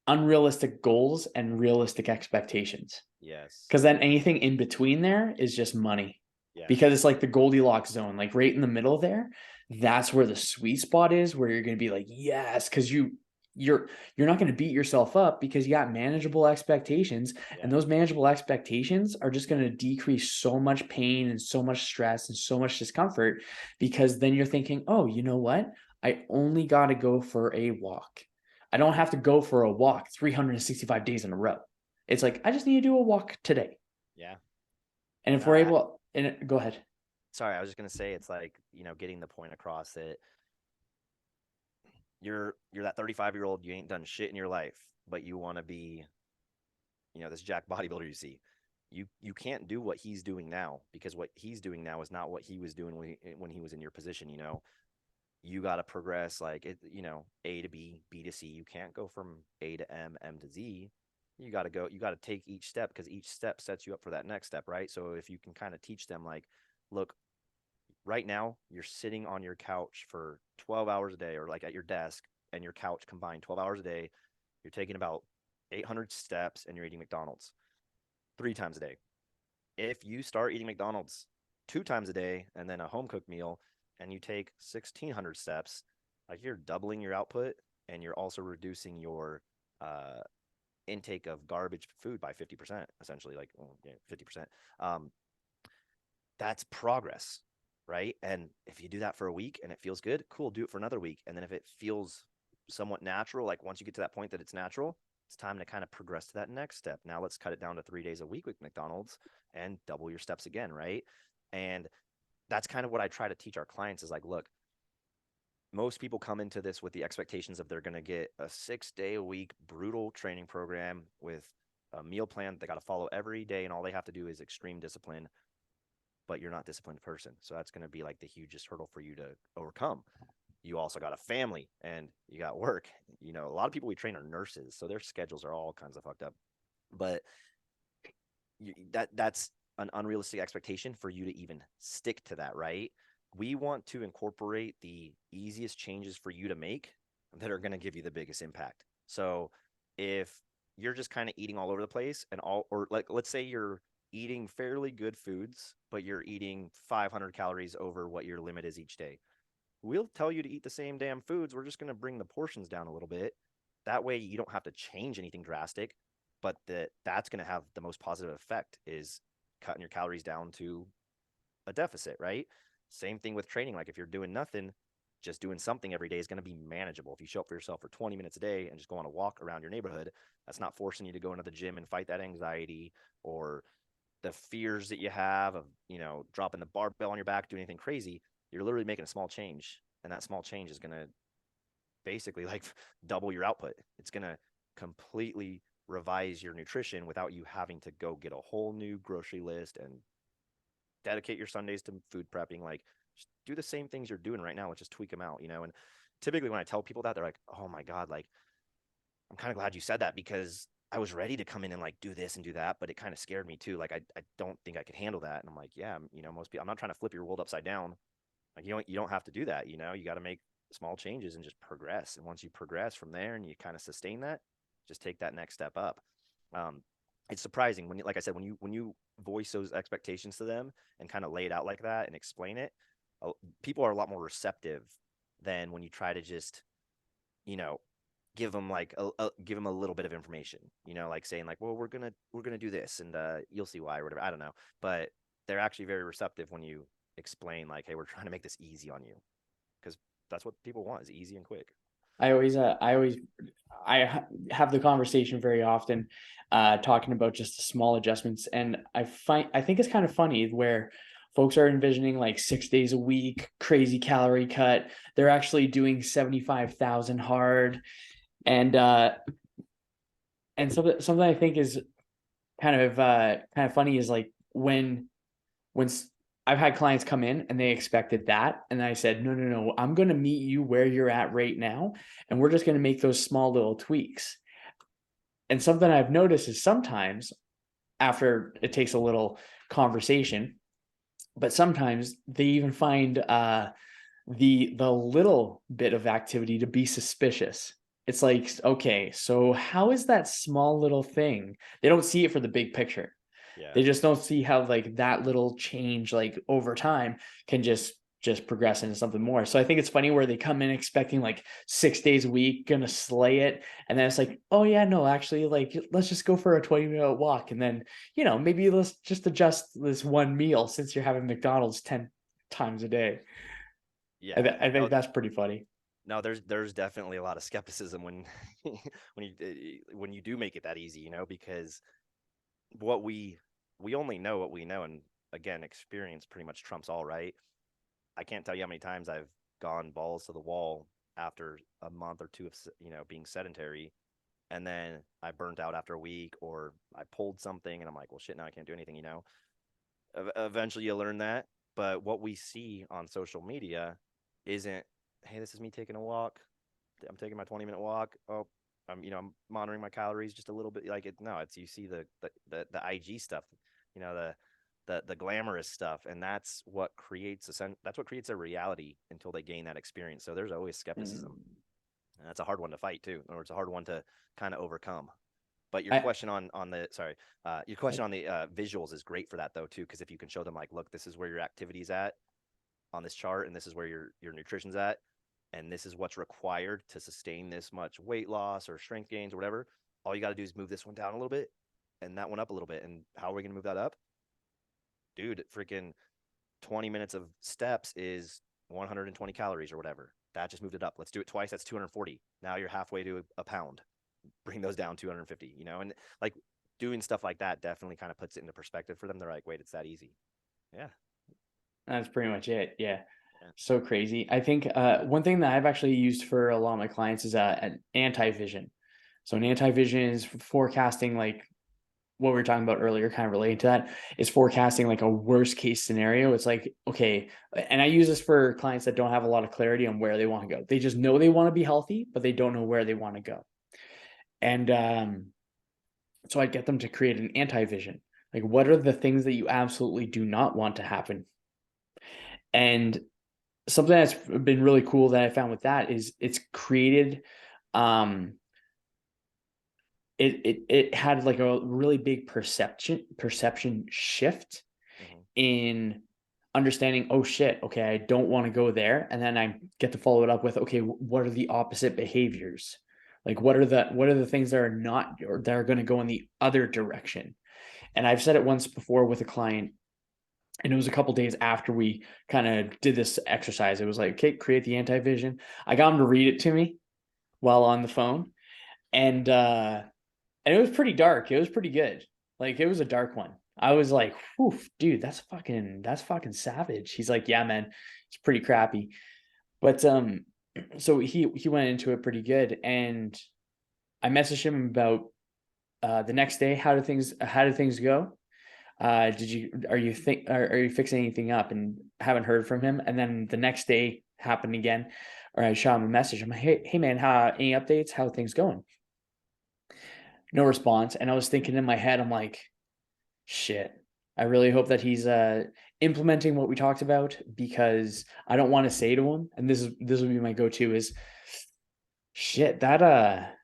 unrealistic goals and realistic expectations, Yes. because then anything in between there is just money, Yeah. because it's like the Goldilocks zone, like right in the middle there. That's where the sweet spot is, where you're going to be like, yes, because you're not going to beat yourself up because you got manageable expectations, and Yeah. those manageable expectations are just going to decrease so much pain and so much stress and so much discomfort, because then you're thinking, oh, you know what, I only got to go for a walk. I don't have to go for a walk 365 days in a row. It's like I just need to do a walk today. Yeah. And if No, we're able, and go ahead. sorry, I was just gonna say it's like, getting the point across that you're that 35-year-old, you ain't done shit in your life, but you want to be, this jack bodybuilder you see. You can't do what he's doing now, because what he's doing now is not what he was doing when he was in your position. You got to progress, like it, A to B, B to C. You can't go from A to M, M to Z. You got to take each step, because each step sets you up for that next step, right? So if you can kind of teach them, like, look, right now you're sitting on your couch for 12 hours a day, or like at your desk and your couch combined 12 hours a day, you're taking about 800 steps, and you're eating McDonald's 3 times a day. If you start eating McDonald's 2 times a day and then a home cooked meal, and you take 1,600 steps, like you're doubling your output, and you're also reducing your uh, intake of garbage food by 50%, essentially, like, well, yeah, 50%. Um, that's progress, right? And if you do that for a week and it feels good, cool, do it for another week. And then if it feels somewhat natural, like once you get to that point that it's natural, it's time to kind of progress to that next step. Now let's cut it down to 3 days a week with McDonald's and double your steps again, right? And that's kind of what I try to teach our clients is like, look, most people come into this with the expectations of they're going to get a 6 day a week brutal training program with a meal plan they got to follow every day, and all they have to do is extreme discipline, but you're not a disciplined person. So that's going to be like the hugest hurdle for you to overcome. You also got a family and you got work. A lot of people we train are nurses, so their schedules are all kinds of fucked up. But that's an unrealistic expectation for you to even stick to that, right? We want to incorporate the easiest changes for you to make that are going to give you the biggest impact. So if you're just kind of eating all over the place, or like, let's say you're eating fairly good foods, but you're eating 500 calories over what your limit is each day, we'll tell you to eat the same damn foods. We're just going to bring the portions down a little bit. That way you don't have to change anything drastic, but that's going to have the most positive effect is cutting your calories down to a deficit, right? Same thing with training. Like if you're doing nothing, just doing something every day is going to be manageable. If you show up for yourself for 20 minutes a day and just go on a walk around your neighborhood, that's not forcing you to go into the gym and fight that anxiety or the fears that you have of, dropping the barbell on your back, doing anything crazy. You're literally making a small change, and that small change is going to basically like double your output. It's going to completely revise your nutrition without you having to go get a whole new grocery list and dedicate your Sundays to food prepping. Like, just do the same things you're doing right now, let's just tweak them out, you know? And typically when I tell people that, they're like, oh my God, like, I'm kind of glad you said that because I was ready to come in and like do this and do that, but it kind of scared me too. Like, I don't think I could handle that. And I'm like, yeah, you know, most people, I'm not trying to flip your world upside down. Like, you don't have to do that. You know, you got to make small changes and just progress. And once you progress from there and you kind of sustain that, just take that next step up. Um, it's surprising when, like I said, when you voice those expectations to them and kind of lay it out like that and explain it, people are a lot more receptive than when you try to just, you know, give them like give them a little bit of information, you know, like saying like, well, we're gonna do this and you'll see why or whatever. I don't know, but they're actually very receptive when you explain like, hey, we're trying to make this easy on you, because that's what people want, is easy and quick. I have the conversation very often, talking about just the small adjustments. And I think it's kind of funny where folks are envisioning like 6 days a week, crazy calorie cut. They're actually doing 75,000 hard. And something I think is kind of funny is like when I've had clients come in and they expected that, and I said, no, no, no, I'm going to meet you where you're at right now, and we're just going to make those small little tweaks. And something I've noticed is sometimes after it takes a little conversation, but sometimes they even find the little bit of activity to be suspicious. It's like, okay, so how is that small little thing? They don't see it for the big picture. Yeah. They just don't see how like that little change like over time can just progress into something more. So I think it's funny where they come in expecting like 6 days a week, gonna slay it, and then it's like, oh yeah, no, actually, like let's just go for a 20-minute walk, and then maybe let's just adjust this one meal since you're having McDonald's 10 times a day. Yeah. I think No, that's pretty funny. no, there's definitely a lot of skepticism when when you do make it that easy, you know, because what we only know what we know, and again, experience pretty much trumps all, right? I can't tell you how many times I've gone balls to the wall after a month or two of being sedentary, and then I burnt out after a week, or I pulled something, and I'm like, well, shit, now I can't do anything. Eventually, you learn that, but what we see on social media isn't, hey, this is me taking a walk. I'm taking my 20-minute walk. Oh, I'm monitoring my calories just a little bit. Like, no, it's, you see the IG stuff, the glamorous stuff, and that's what creates a reality until they gain that experience. So there's always skepticism, Mm. and that's a hard one to fight too, or it's a hard one to kind of overcome. But your I, question on the sorry, your question on the visuals is great for that though too, because if you can show them like, look, this is where your activity's at on this chart, and this is where your nutrition's at, and this is what's required to sustain this much weight loss or strength gains or whatever. All you got to do is move this one down a little bit and that one up a little bit. And how are we going to move that up? Dude, freaking 20 minutes of steps is 120 calories or whatever. That just moved it up. Let's do it twice. That's 240. Now you're halfway to a pound. Bring those down 250, and like doing stuff like that definitely kind of puts it into perspective for them. They're like, wait, it's that easy. Yeah. that's pretty much it. Yeah. Yeah. So crazy. I think one thing that I've actually used for a lot of my clients is an anti-vision. So an anti-vision is forecasting like what we were talking about earlier, kind of related to that, is forecasting like a worst case scenario. It's like, okay, and I use this for clients that don't have a lot of clarity on where they want to go. They just know they want to be healthy, but they don't know where they want to go. And so I get them to create an anti-vision. Like, what are the things that you absolutely do not want to happen? And something that's been really cool that I found with that is it's created um it had like a really big perception shift Mm-hmm. in understanding, oh shit, okay, I don't want to go there, and then I get to follow it up with, okay, what are the opposite behaviors? Like what are the things that are not, or that are going to go in the other direction? And I've said it once before with a client, and it was a couple days after we kind of did this exercise. It was like, okay, create the anti-vision. I got him to read it to me while on the phone, and it was pretty dark. It was pretty good. Like, it was a dark one. I was like, whew, dude, that's fucking savage. He's like, yeah, man, it's pretty crappy. But so he went into it pretty good, and I messaged him about The next day, how did things go? Are you fixing anything up? And haven't heard from him. And then the next day happened again, or I shot him a message. I'm like, hey man, any updates? How are things going? No response. And I was thinking in my head, I'm like, shit. I really hope that he's implementing what we talked about, because I don't want to say to him, and this will be my go-to, is shit, that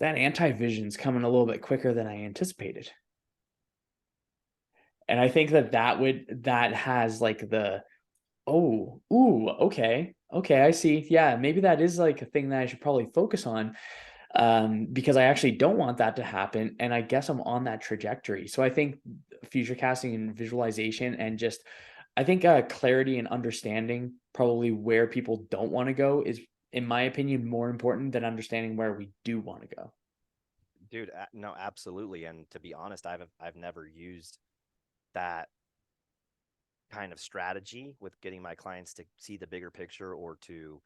anti-vision's coming a little bit quicker than I anticipated. And I think that has like the, oh, ooh, okay, I see. Yeah, maybe that is like a thing that I should probably focus on, because I actually don't want that to happen. And I guess I'm on that trajectory. So I think future casting and visualization, and just, I think clarity and understanding probably where people don't want to go is, in my opinion, more important than understanding where we do want to go. Dude, no, absolutely. And to be honest, I've never used that kind of strategy with getting my clients to see the bigger picture, or to,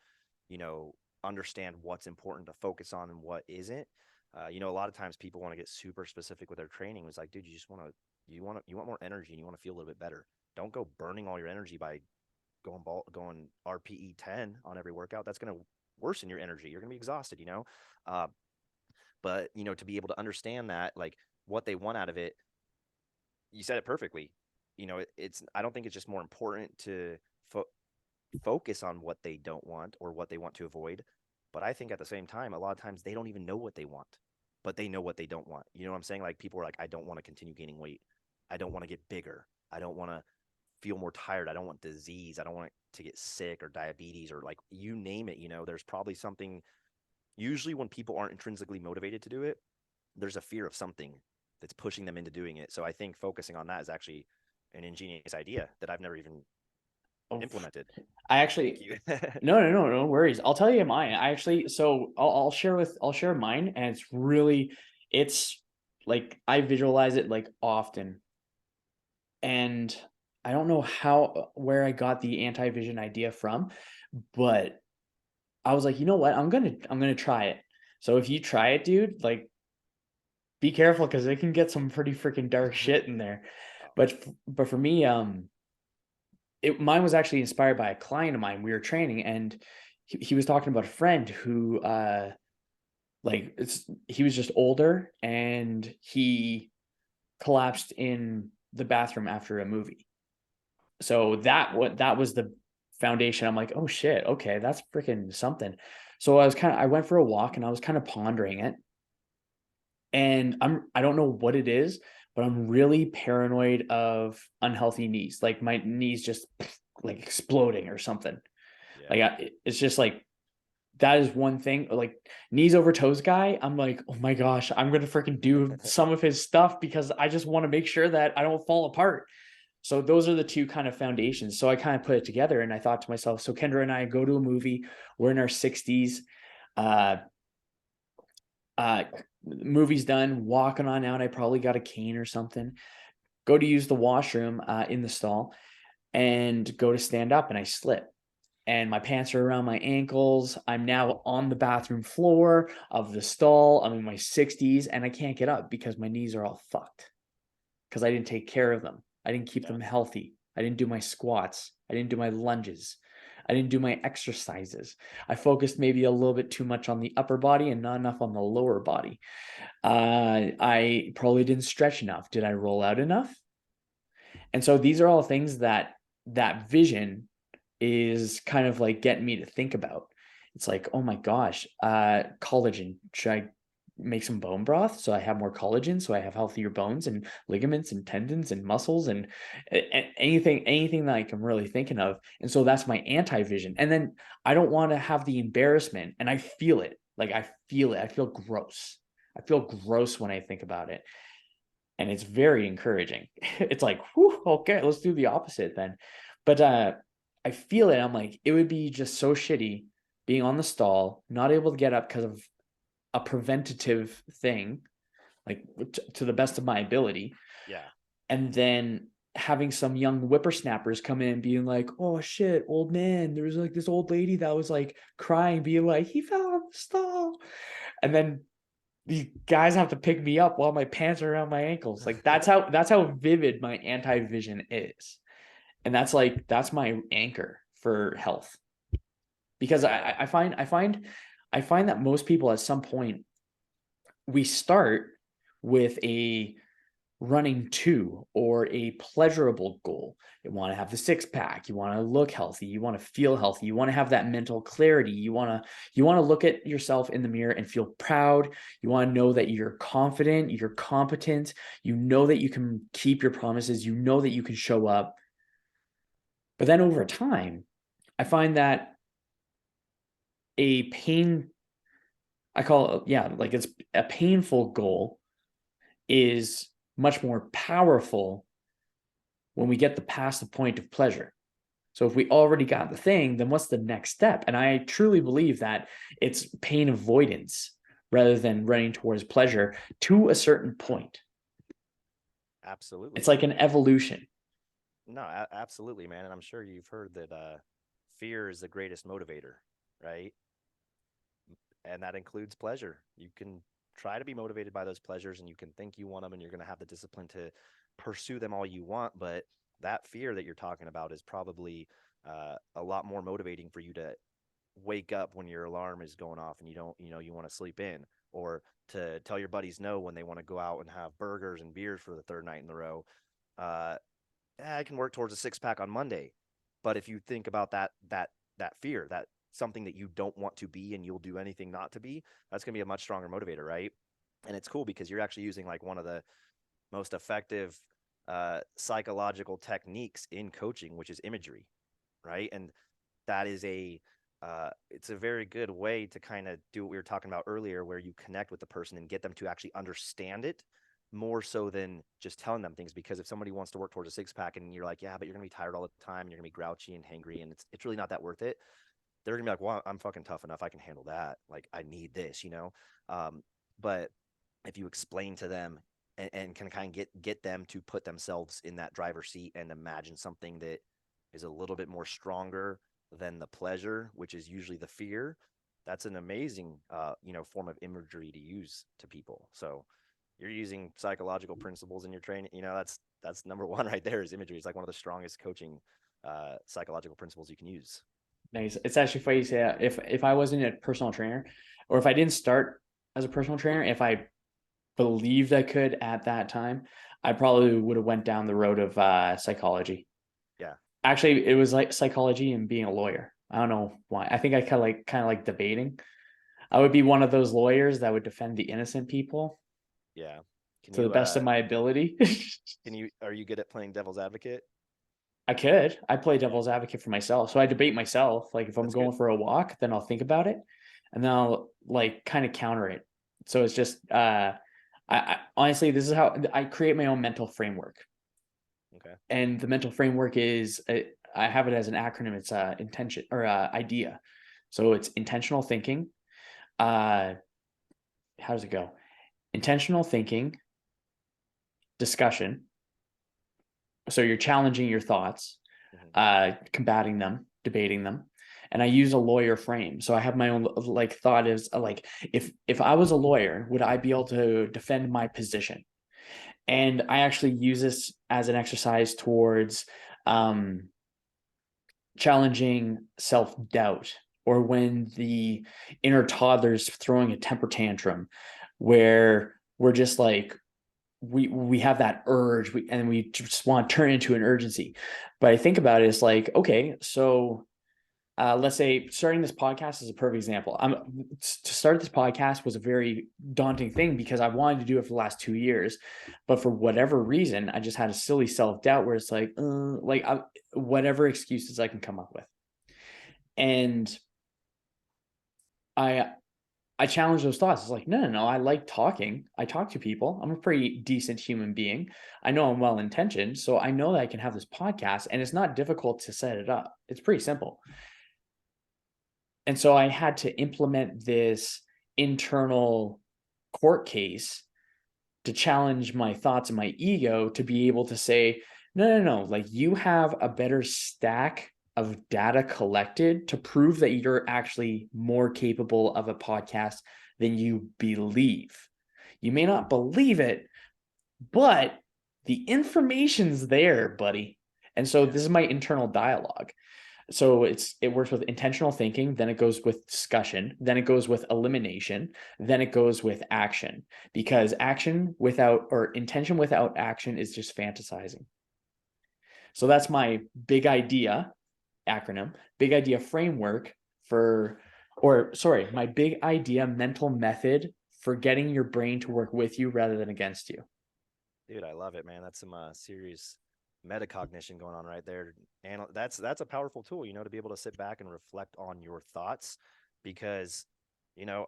you know, understand what's important to focus on and what isn't. A lot of times people want to get super specific with their training. It's like, dude, you want more energy and you want to feel a little bit better. Don't go burning all your energy by going RPE 10 on every workout. That's going to worsen your energy. You're going to be exhausted. Uh, but to be able to understand that, like, what they want out of it, you said it perfectly. It's I don't think it's just more important to fo- focus on what they don't want or what they want to avoid, but I think at the same time, a lot of times they don't even know what they want, but they know what they don't want. You know what I'm saying? Like, people are like, I don't want to continue gaining weight. I don't want to get bigger. I don't want to feel more tired. I don't want disease. I don't want to get sick or diabetes, or like, you name it. There's probably something. Usually when people aren't intrinsically motivated to do it, there's a fear of something that's pushing them into doing it. So I think focusing on that is actually an ingenious idea that I've never even Oh, implemented. I Thank actually, you. no worries. I'll tell you mine. I actually, so I'll share mine, and it's like I visualize it like often, and I don't know where I got the anti-vision idea from, but I was like, you know what? I'm gonna try it. So if you try it, dude, like, be careful, because it can get some pretty freaking dark shit in there. Oh, But for me, mine was actually inspired by a client of mine. We were training, and he was talking about a friend who like, he was just older, and he collapsed in the bathroom after a movie. So that was the foundation. I'm like, oh shit, okay, that's freaking something. So I went for a walk, and I was kind of pondering it, and I don't know what it is, but I'm really paranoid of unhealthy knees, like my knees just like exploding or something. yeah. Like, it's just like, that is one thing. Like, knees over toes guy, I'm like, oh my gosh, I'm gonna freaking do some of his stuff, because I just want to make sure that I don't fall apart. So those are the two kind of foundations. So I kind of put it together, and I thought to myself, so Kendra and I go to a movie, we're in our 60s, uh uh movie's done, walking on out, I probably got a cane or something, go to use the washroom in the stall, and go to stand up, and I slip, and my pants are around my ankles. I'm now on the bathroom floor of the stall. I'm in my 60s, and I can't get up because my knees are all fucked, because I didn't take care of them. I didn't keep Yeah. them healthy. I didn't do my squats. I didn't do my lunges. I didn't do my exercises. I focused maybe a little bit too much on the upper body and not enough on the lower body. I probably didn't stretch enough. Did I roll out enough? And so these are all things that vision is kind of like getting me to think about. It's like, oh my gosh, collagen. Should I make some bone broth so I have more collagen, so I have healthier bones and ligaments and tendons and muscles, and anything that I'm really thinking of. And so that's my anti-vision. And then I don't want to have the embarrassment, and I feel it. Like, I feel it. I feel gross. I feel gross when I think about it. And it's very encouraging. It's like, whew, okay, let's do the opposite then. But I feel it. I'm like, it would be just so shitty being on the stall, not able to get up because of a preventative thing, like, to the best of my ability, Yeah. and then having some young whippersnappers come in being like, oh shit, old man, there was like this old lady that was like crying, being like, he fell on the stall. And then these guys have to pick me up while my pants are around my ankles. Like that's how vivid my anti-vision is. And that's my anchor for health. Because Yeah, I find that most people at some point we start with a running to or a pleasurable goal. You want to have the six pack, you want to look healthy, you want to feel healthy, you want to have that mental clarity, you want to look at yourself in the mirror and feel proud, you want to know that you're confident, you're competent, you know that you can keep your promises, you know that you can show up. But then over time, I find that a pain I call it, yeah, like it's a painful goal is much more powerful when we get past the point of pleasure. So if we already got the thing, then what's the next step? And I truly believe that it's pain avoidance rather than running towards pleasure to a certain point. It's absolutely. like an evolution. No, absolutely, man. And I'm sure you've heard that fear is the greatest motivator, right? And that includes pleasure. You can try to be motivated by those pleasures and you can think you want them and you're going to have the discipline to pursue them all you want. But that fear that you're talking about is probably a lot more motivating for you to wake up when your alarm is going off and you don't, you want to sleep in, or to tell your buddies no when they want to go out and have burgers and beers for the third night in a row. Uh, I can work towards a six pack on Monday. But if you think about that fear, that something that you don't want to be and you'll do anything not to be, that's going to be a much stronger motivator, right? And it's cool because you're actually using like one of the most effective psychological techniques in coaching, which is imagery, right? And that is it's a very good way to kind of do what we were talking about earlier, where you connect with the person and get them to actually understand it more so than just telling them things. Because if somebody wants to work towards a six pack and you're like, yeah, but you're gonna be tired all the time and you're gonna be grouchy and hangry and it's really not that worth it, they're gonna be like, well, I'm fucking tough enough, I can handle that, like I need this. But if you explain to them and can kind of get them to put themselves in that driver's seat and imagine something that is a little bit more stronger than the pleasure, which is usually the fear, that's an amazing form of imagery to use to people. So you're using psychological principles in your training. That's number one right there, is imagery. It's like one of the strongest coaching psychological principles you can use. Nice. It's actually funny you say that. If I wasn't a personal trainer, or if I didn't start as a personal trainer, if I believed I could at that time, I probably would have went down the road of psychology. Yeah. Actually, it was like psychology and being a lawyer. I don't know why. I think I kind of like debating. I would be one of those lawyers that would defend the innocent people Yeah. Can to the you best of my ability. are you good at playing devil's advocate? I could. I play Yeah, devil's advocate for myself. So I debate myself. Like if I'm that's good. going for a walk, then I'll think about it and then I'll like kind of counter it. So it's just I honestly this is how I create my own mental framework. Okay. And the mental framework is I have it as an acronym. It's intention or idea. So it's intentional thinking. Uh, how does it go? Intentional thinking, discussion. So you're challenging your thoughts, Hmm. combating them, debating them, and I use a lawyer frame. So I have my own like thought is like if I was a lawyer, would I be able to defend my position? And I actually use this as an exercise towards um, challenging self doubt, or when the inner toddler's throwing a temper tantrum, where we're just like we have that urge and we just want to turn into an urgency. But I think about it, it's like, okay, so let's say starting this podcast is a perfect example. To start this podcast was a very daunting thing because I wanted to do it for the last 2 years, but for whatever reason, I just had a silly self doubt where it's like whatever excuses I can come up with, and I I challenge those thoughts. It's like, no, no, no. I like talking. I talk to people. I'm a pretty decent human being. I know I'm well intentioned. So I know that I can have this podcast and it's not difficult to set it up. It's pretty simple. And so I had to implement this internal court case to challenge my thoughts and my ego to be able to say, no, no, no. Like you have a better stack of data collected to prove that you're actually more capable of a podcast than you believe. You may not believe it, but the information's there, buddy. And so Yeah. this is my internal dialogue. So it works with intentional thinking, then it goes with discussion, then it goes with elimination, then it goes with action, because action without, or intention without action, is just fantasizing. So that's my big idea acronym, big idea framework for, or sorry, my big idea mental method for getting your brain to work with you rather than against you. Dude, I love it, man. That's some serious metacognition going on right there. And that's a powerful tool, to be able to sit back and reflect on your thoughts, because, you know,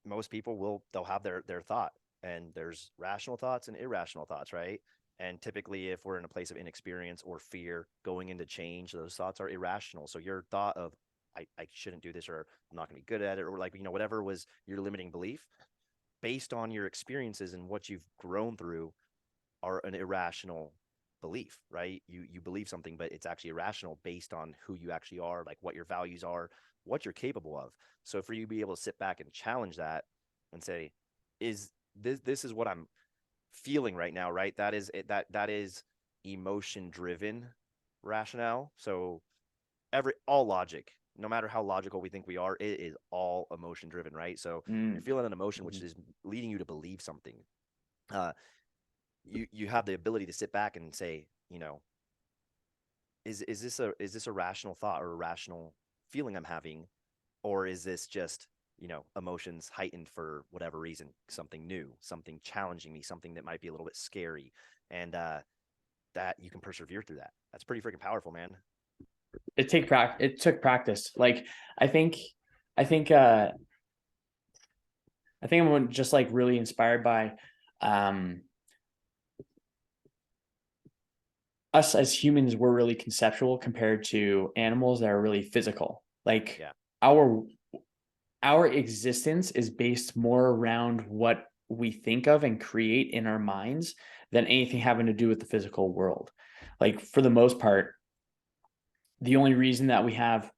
most people they'll have their thought, and there's rational thoughts and irrational thoughts, right? And typically, if we're in a place of inexperience or fear going into change, those thoughts are irrational. So your thought of I shouldn't do this, or I'm not going to be good at it, or like, whatever was your limiting belief, based on your experiences and what you've grown through, are an irrational belief, right? You believe something, but it's actually irrational based on who you actually are, like what your values are, what you're capable of. So for you to be able to sit back and challenge that and say, is this is what I'm feeling right now, right? That is emotion driven rationale. So all logic, no matter how logical we think we are, it is all emotion driven, right? So you're Mm. feeling an emotion which Mhm. is leading you to believe something. uh, you have the ability to sit back and say, is this a rational thought or a rational feeling I'm having, or is this just, emotions heightened for whatever reason, something new, something challenging me, something that might be a little bit scary, and that you can persevere through that. That's pretty freaking powerful, man. It took practice. Like I think, I think, uh, I think I'm just like really inspired by, um, us as humans. We're really conceptual compared to animals that are really physical. Like Yeah. our our existence is based more around what we think of and create in our minds than anything having to do with the physical world. Like for the most part, the only reason that we have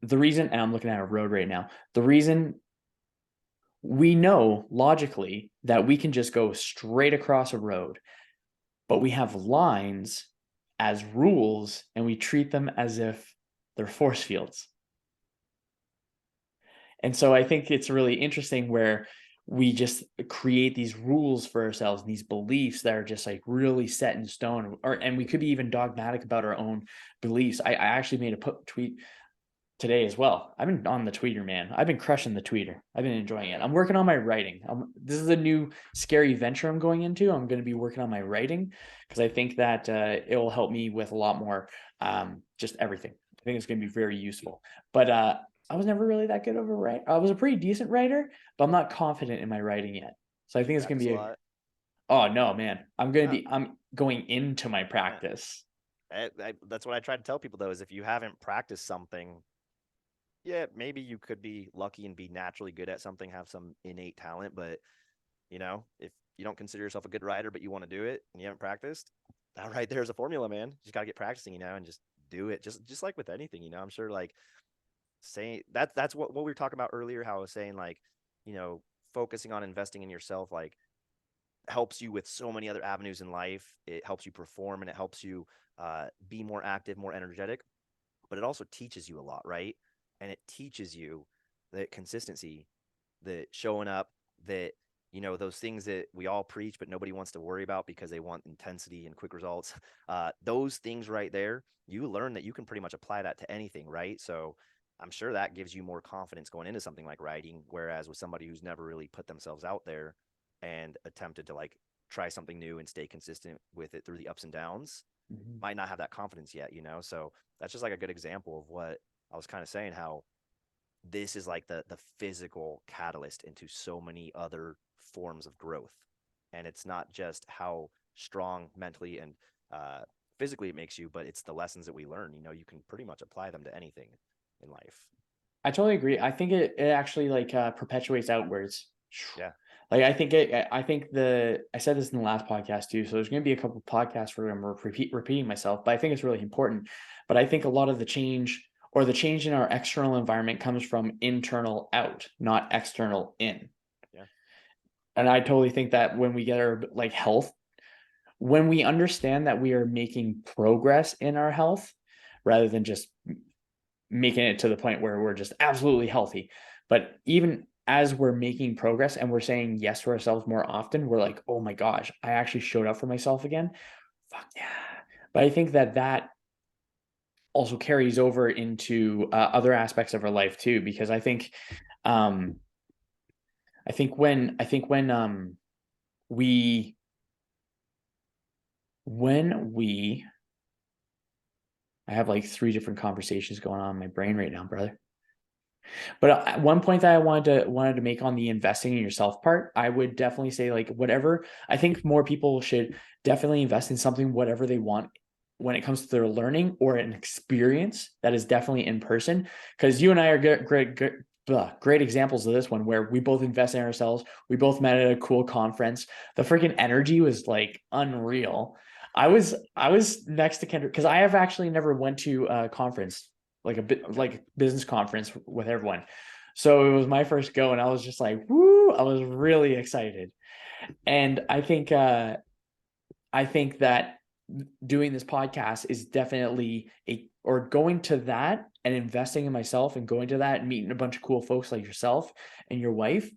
the reason, and I'm looking at a road right now, the reason we know logically that we can just go straight across a road, but we have lines as rules and we treat them as if they're force fields. And so I think it's really interesting where we just create these rules for ourselves, these beliefs that are just like really set in stone, or and we could be even dogmatic about our own beliefs. I actually made a tweet today as well. I've been on the tweeter, man. I've been crushing the tweeter. I've been enjoying it. I'm working on my writing. This is a new scary venture I'm going into. I'm going to be working on my writing because I think that it will help me with a lot more, just everything. I think it's going to be very useful. But I was never really that good of a writer. I was a pretty decent writer, but I'm not confident in my writing yet. So I Do you think it's going to practice a be a, lot? oh no, man. Oh, I'm going into my yeah. practice. That's what I try to tell people, though, is if you haven't practiced something, yeah, maybe you could be lucky and be naturally good at something, have some innate talent, but if you don't consider yourself a good writer, but you want to do it and you haven't practiced, that right there's a formula, man. You just got to get practicing, and just do it. Just like with anything, I'm sure, like, saying that's what we were talking about earlier, how I was saying, like, you know, focusing on investing in yourself, like, helps you with so many other avenues in life. It helps you perform, and it helps you be more active, more energetic, but it also teaches you a lot, right? And it teaches you that consistency, that showing up, that those things that we all preach but nobody wants to worry about because they want intensity and quick results. Those things right there, you learn that you can pretty much apply that to anything, right? So I'm sure that gives you more confidence going into something like writing, whereas with somebody who's never really put themselves out there and attempted to, like, try something new and stay consistent with it through the ups and downs, Mhm. might not have that confidence yet. So that's just like a good example of what I was kind of saying, how this is like the physical catalyst into so many other forms of growth. And it's not just how strong mentally and uh, physically it makes you, but it's the lessons that we learn. You can pretty much apply them to anything in life. I totally agree. I think it actually like perpetuates outwards. Yeah. Like I think I said this in the last podcast too. So there's going to be a couple podcasts where I'm repeating myself, but I think it's really important. But I think a lot of the change, or the change in our external environment, comes from internal out, not external in. Yeah. And I totally think that when we get our like health, when we understand that we are making progress in our health rather than just making it to the point where we're just absolutely healthy. But even as we're making progress and we're saying yes to ourselves more often, we're like, oh my gosh, I actually showed up for myself again. Fuck yeah. But I think that that also carries over into other aspects of our life too, because um, I think when we when we I have like three different conversations going on in my brain right now, brother. But at one point that I wanted to make on the investing in yourself part, I would definitely say like whatever. I think more people should definitely invest in something, whatever they want when it comes to their learning or an experience that is definitely in person. Because you and I are great examples of this one where we both invest in ourselves. We both met at a cool conference. The freaking energy was like unreal. I was next to Kendrick because I have actually never went to a conference like a bit Okay. like business conference with everyone. So it was my first go, and I was just like, woo! I was really excited, and I think that doing this podcast is definitely or going to that and investing in myself and going to that and meeting a bunch of cool folks like yourself and your wife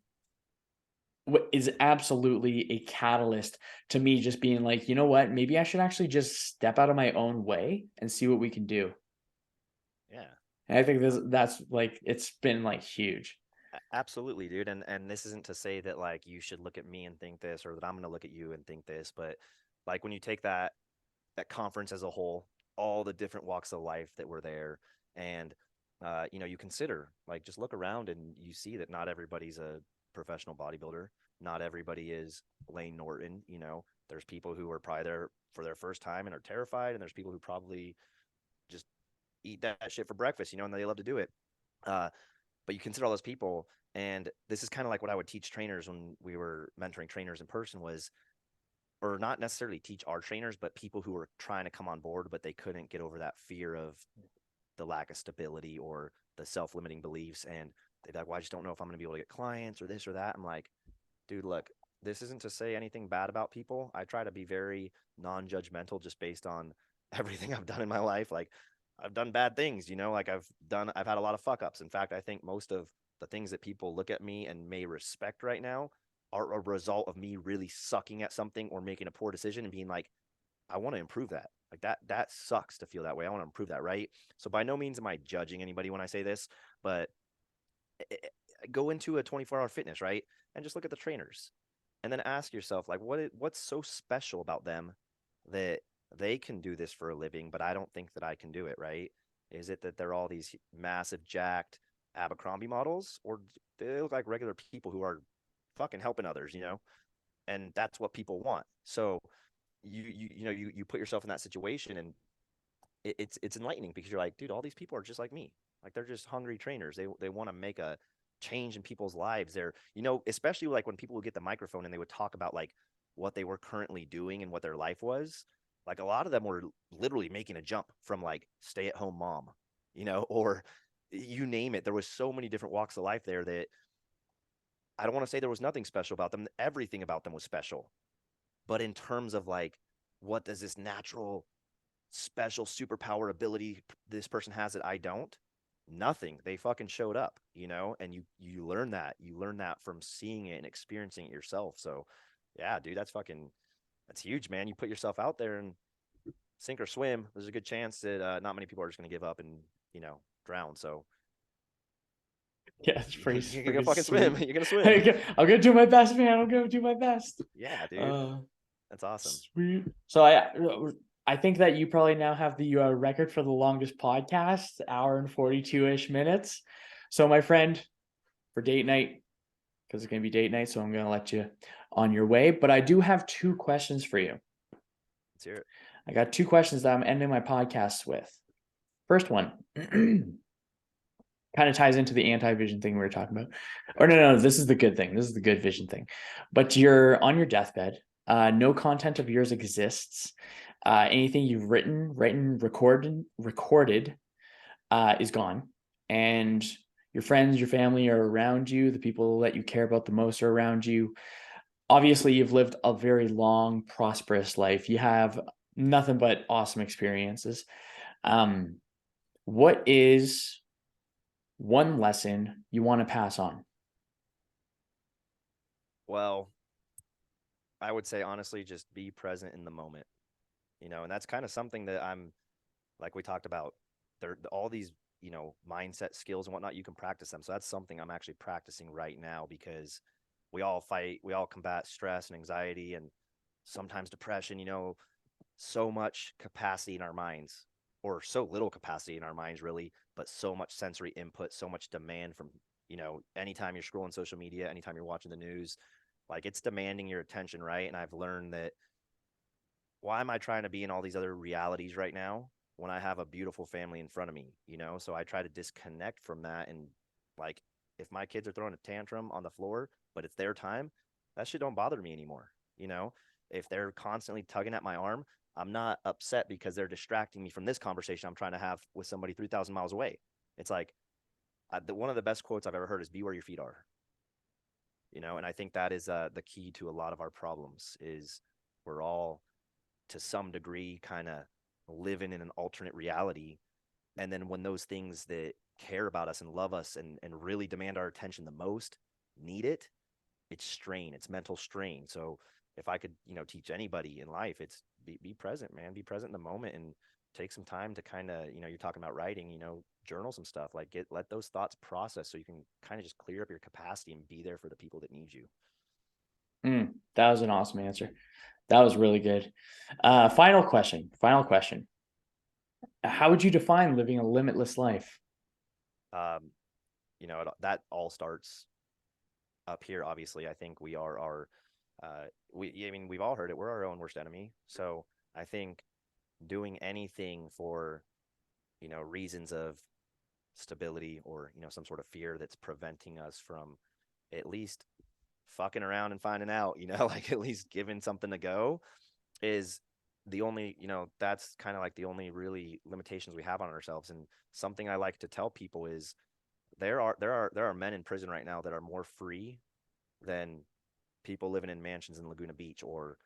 is absolutely a catalyst to me just being like, you know what, maybe I should actually just step out of my own way and see what we can do. Yeah. And I think that's like it's been like huge. Absolutely, dude. And this isn't to say that like you should look at me and think this, or that I'm going to look at you and think this, but like when you take that conference as a whole, all the different walks of life that were there, and you know, you consider like just look around and you see that not everybody's a professional bodybuilder, not everybody is Lane Norton. You know, there's people who are probably there for their first time and are terrified, and there's people who probably just eat that shit for breakfast, you know, and they love to do it. Uh, but you consider all those people, and this is kind of like what I would teach trainers when we were mentoring trainers in person was, or not necessarily teach our trainers, but people who were trying to come on board, but they couldn't get over that fear of the lack of stability or the self-limiting beliefs. And they'd be like, well, I just don't know if I'm going to be able to get clients or this or that. I'm like, dude, look, this isn't to say anything bad about people. I try to be very non-judgmental just based on everything I've done in my life. Like I've done bad things, you know, like I've had a lot of fuck ups. In fact, I think most of the things that people look at me and may respect right now are a result of me really sucking at something or making a poor decision and being like, I want to improve that. Like that sucks to feel that way. I want to improve that, right? So by no means am I judging anybody when I say this, but go into a 24-hour fitness, right? And just look at the trainers. And then ask yourself like what's so special about them that they can do this for a living, but I don't think that I can do it, right? Is it that they're all these massive jacked Abercrombie models, or they look like regular people who are fucking helping others, you know? And that's what people want. So you put yourself in that situation, and it's enlightening because you're like, dude, all these people are just like me. Like they're just hungry trainers. They want to make a change in people's lives. They're, you know, especially like when people would get the microphone and they would talk about like what they were currently doing and what their life was. Like a lot of them were literally making a jump from like stay at home mom, you know, or you name it. There was so many different walks of life there that I don't want to say there was nothing special about them. Everything about them was special. But in terms of like, what does this natural special superpower ability this person has that I don't? Nothing. They fucking showed up, you know, and you learn that. You learn that from seeing it and experiencing it yourself. So yeah, dude, that's huge, man. You put yourself out there and sink or swim. There's a good chance that not many people are just gonna give up and, you know, drown. So Yeah, it's you're gonna pretty fucking swim. sweet. You're gonna swim. I'm gonna do my best, man. I'm gonna do my best. Yeah, dude. Uh, That's awesome. Sweet. So I think that you probably now have the record for the longest podcast, hour and 42-ish minutes. So my friend, for date night, because it's gonna be date night, so I'm gonna let you on your way. But I do have two questions for you. Let's hear it. I got two questions that I'm ending my podcast with. First one kind of ties into the anti-vision thing we were talking about. Or no, this is the good thing. This is the good vision thing. But you're on your deathbed. No content of yours exists. Anything you've recorded is gone. And your friends, your family are around you. The people that you care about the most are around you. obviously you've lived a very long, prosperous life. You have nothing but awesome experiences. Um, what is one lesson you want to pass on? Well, I would say honestly, just be present in the moment, and that's kind of something that I'm like we talked about. There, all these, mindset skills and whatnot, you can practice them. So that's something I'm actually practicing right now because we all combat stress and anxiety and sometimes depression, so much capacity in our minds, or so little capacity in our minds, really, but so much sensory input, so much demand from, anytime you're scrolling social media, anytime you're watching the news, like it's demanding your attention, right? And I've learned that why am I trying to be in all these other realities right now when I have a beautiful family in front of me, So I try to disconnect from that. And like, if my kids are throwing a tantrum on the floor, but it's their time, that shit don't bother me anymore. If they're constantly tugging at my arm, I'm not upset because they're distracting me from this conversation I'm trying to have with somebody 3,000 miles away. It's like one of the best quotes I've ever heard is be where your feet are, and I think that is the key to a lot of our problems is we're all to some degree kind of living in an alternate reality. And then when those things that care about us and love us and really demand our attention the most need it, it's strain, it's mental strain. So if I could, teach anybody in life, it's be present, man, be present in the moment and take some time to kind of, you're talking about writing, journal some stuff, like let those thoughts process so you can kind of just clear up your capacity and be there for the people that need you. That was an awesome answer. That was really good. Final question. Final question. How would you define living a limitless life? Um, that all starts up here. Obviously, I think we are our I mean, we've all heard it, we're our own worst enemy. So I think doing anything for reasons of stability or some sort of fear that's preventing us from at least fucking around and finding out, like at least giving something a go is the only, that's kind of like the only really limitations we have on ourselves. And something I like to tell people is there are men in prison right now that are more free than people living in mansions in Laguna Beach or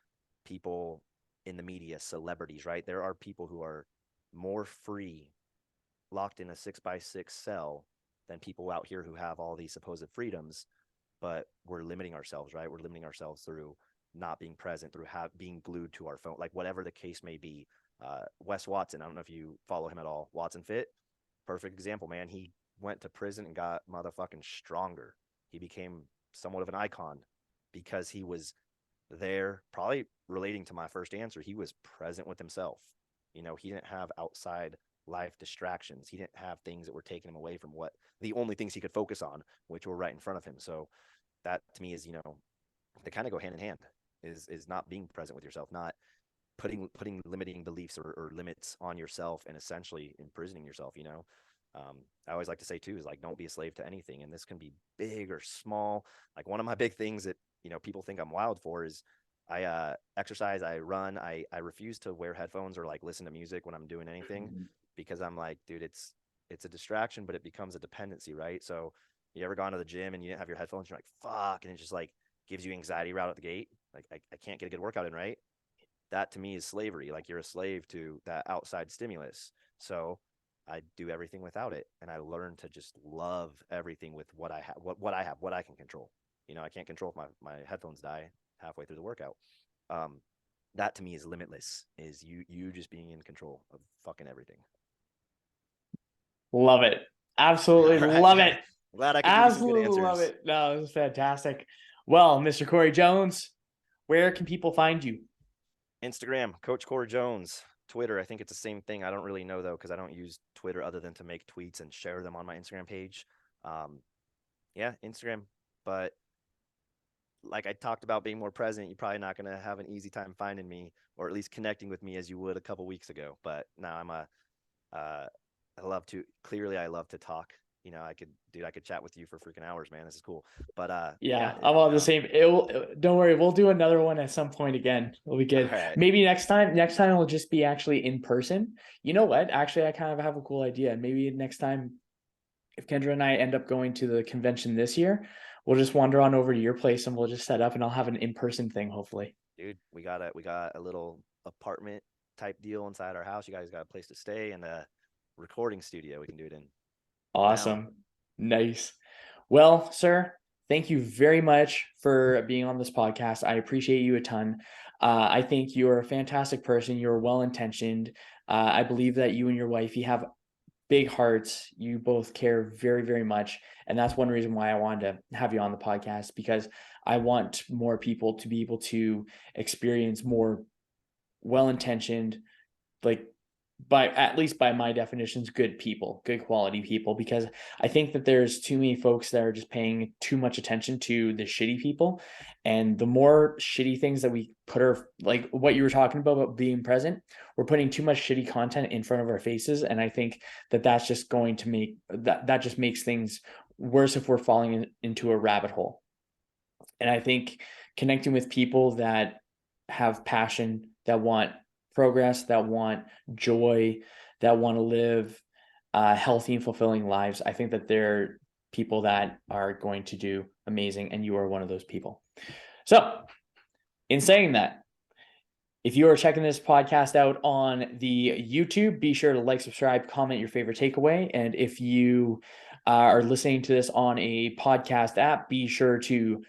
people in the media, celebrities, right? There are people who are more free locked in a 6x6 cell than people out here who have all these supposed freedoms, but we're limiting ourselves, right? We're limiting ourselves through not being present, through being glued to our phone, like whatever the case may be. Wes Watson, I don't know if you follow him at all. Watson Fit, perfect example, man. He went to prison and got motherfucking stronger. He became somewhat of an icon because he was there, probably relating to my first answer. He was present with himself. He didn't have outside life distractions. He didn't have things that were taking him away from what the only things he could focus on, which were right in front of him. So that to me is, they kind of go hand in hand, is not being present with yourself, not putting limiting beliefs or limits on yourself and essentially imprisoning yourself. I always like to say too is like don't be a slave to anything, and this can be big or small. Like one of my big things that people think I'm wild for is I exercise, I run, I refuse to wear headphones or like listen to music when I'm doing anything because I'm like, dude, it's a distraction, but it becomes a dependency, right? So you ever gone to the gym and you didn't have your headphones, you're like, fuck, and it just like gives you anxiety right out the gate. Like I can't get a good workout in, right? That to me is slavery. Like you're a slave to that outside stimulus. So I do everything without it, and I learn to just love everything with what I have, what I have, what I can control. I can't control if my headphones die halfway through the workout. Um, that to me is limitless. Is you just being in control of fucking everything. Love it. Absolutely All right, love man. it. Glad I could give you some good Absolutely love answers. it. No, it was fantastic. Well, Mr. Corey Jones, where can people find you? Instagram, Coach Corey Jones. Twitter, I think it's the same thing. I don't really know though because I don't use Twitter other than to make tweets and share them on my Instagram page. Um, yeah, Instagram. But like I talked about being more present, you're probably not going to have an easy time finding me or at least connecting with me as you would a couple weeks ago. But now uh, I love to talk. I could chat with you for freaking hours, man. This is cool. But yeah, Yeah, I'm on the same. Don't worry, we'll do another one at some point again. It'll be all good. right. Maybe next time it'll just be actually in person. You know what? Actually, I kind of have a cool idea. Maybe next time, if Kendra and I end up going to the convention this year, we'll just wander on over to your place and we'll just set up, and I'll have an in-person thing, hopefully. Dude, we got a little apartment type deal inside our house. You guys got a place to stay and a recording studio we can do it in. I'm down. Awesome. Nice. Well, sir, thank you very much for being on this podcast. I appreciate you a ton. I think you're a fantastic person. You're well intentioned. I believe that you and your wife, you have big hearts. You both care very, very much. And that's one reason why I wanted to have you on the podcast, because I want more people to be able to experience more well intentioned, like, by at least by my definitions, good people, good quality people, because I think that there's too many folks that are just paying too much attention to the shitty people. And the more shitty things that we put our, like what you were talking about being present, we're putting too much shitty content in front of our faces. And I think that that's just going to make that just makes things worse if we're falling into a rabbit hole. And I think connecting with people that have passion, that want progress, that want joy, that want to live healthy and fulfilling lives, I think that they're people that are going to do amazing. And you are one of those people. So, in saying that, if you are checking this podcast out on the YouTube, be sure to like, subscribe, comment your favorite takeaway. And if you are listening to this on a podcast app, be sure to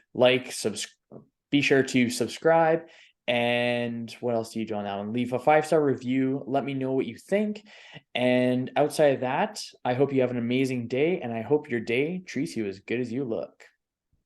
be sure to subscribe. And what else do you do on that one? Leave a 5-star review. Let me know what you think. And outside of that, I hope you have an amazing day, and I hope your day treats you as good as you look.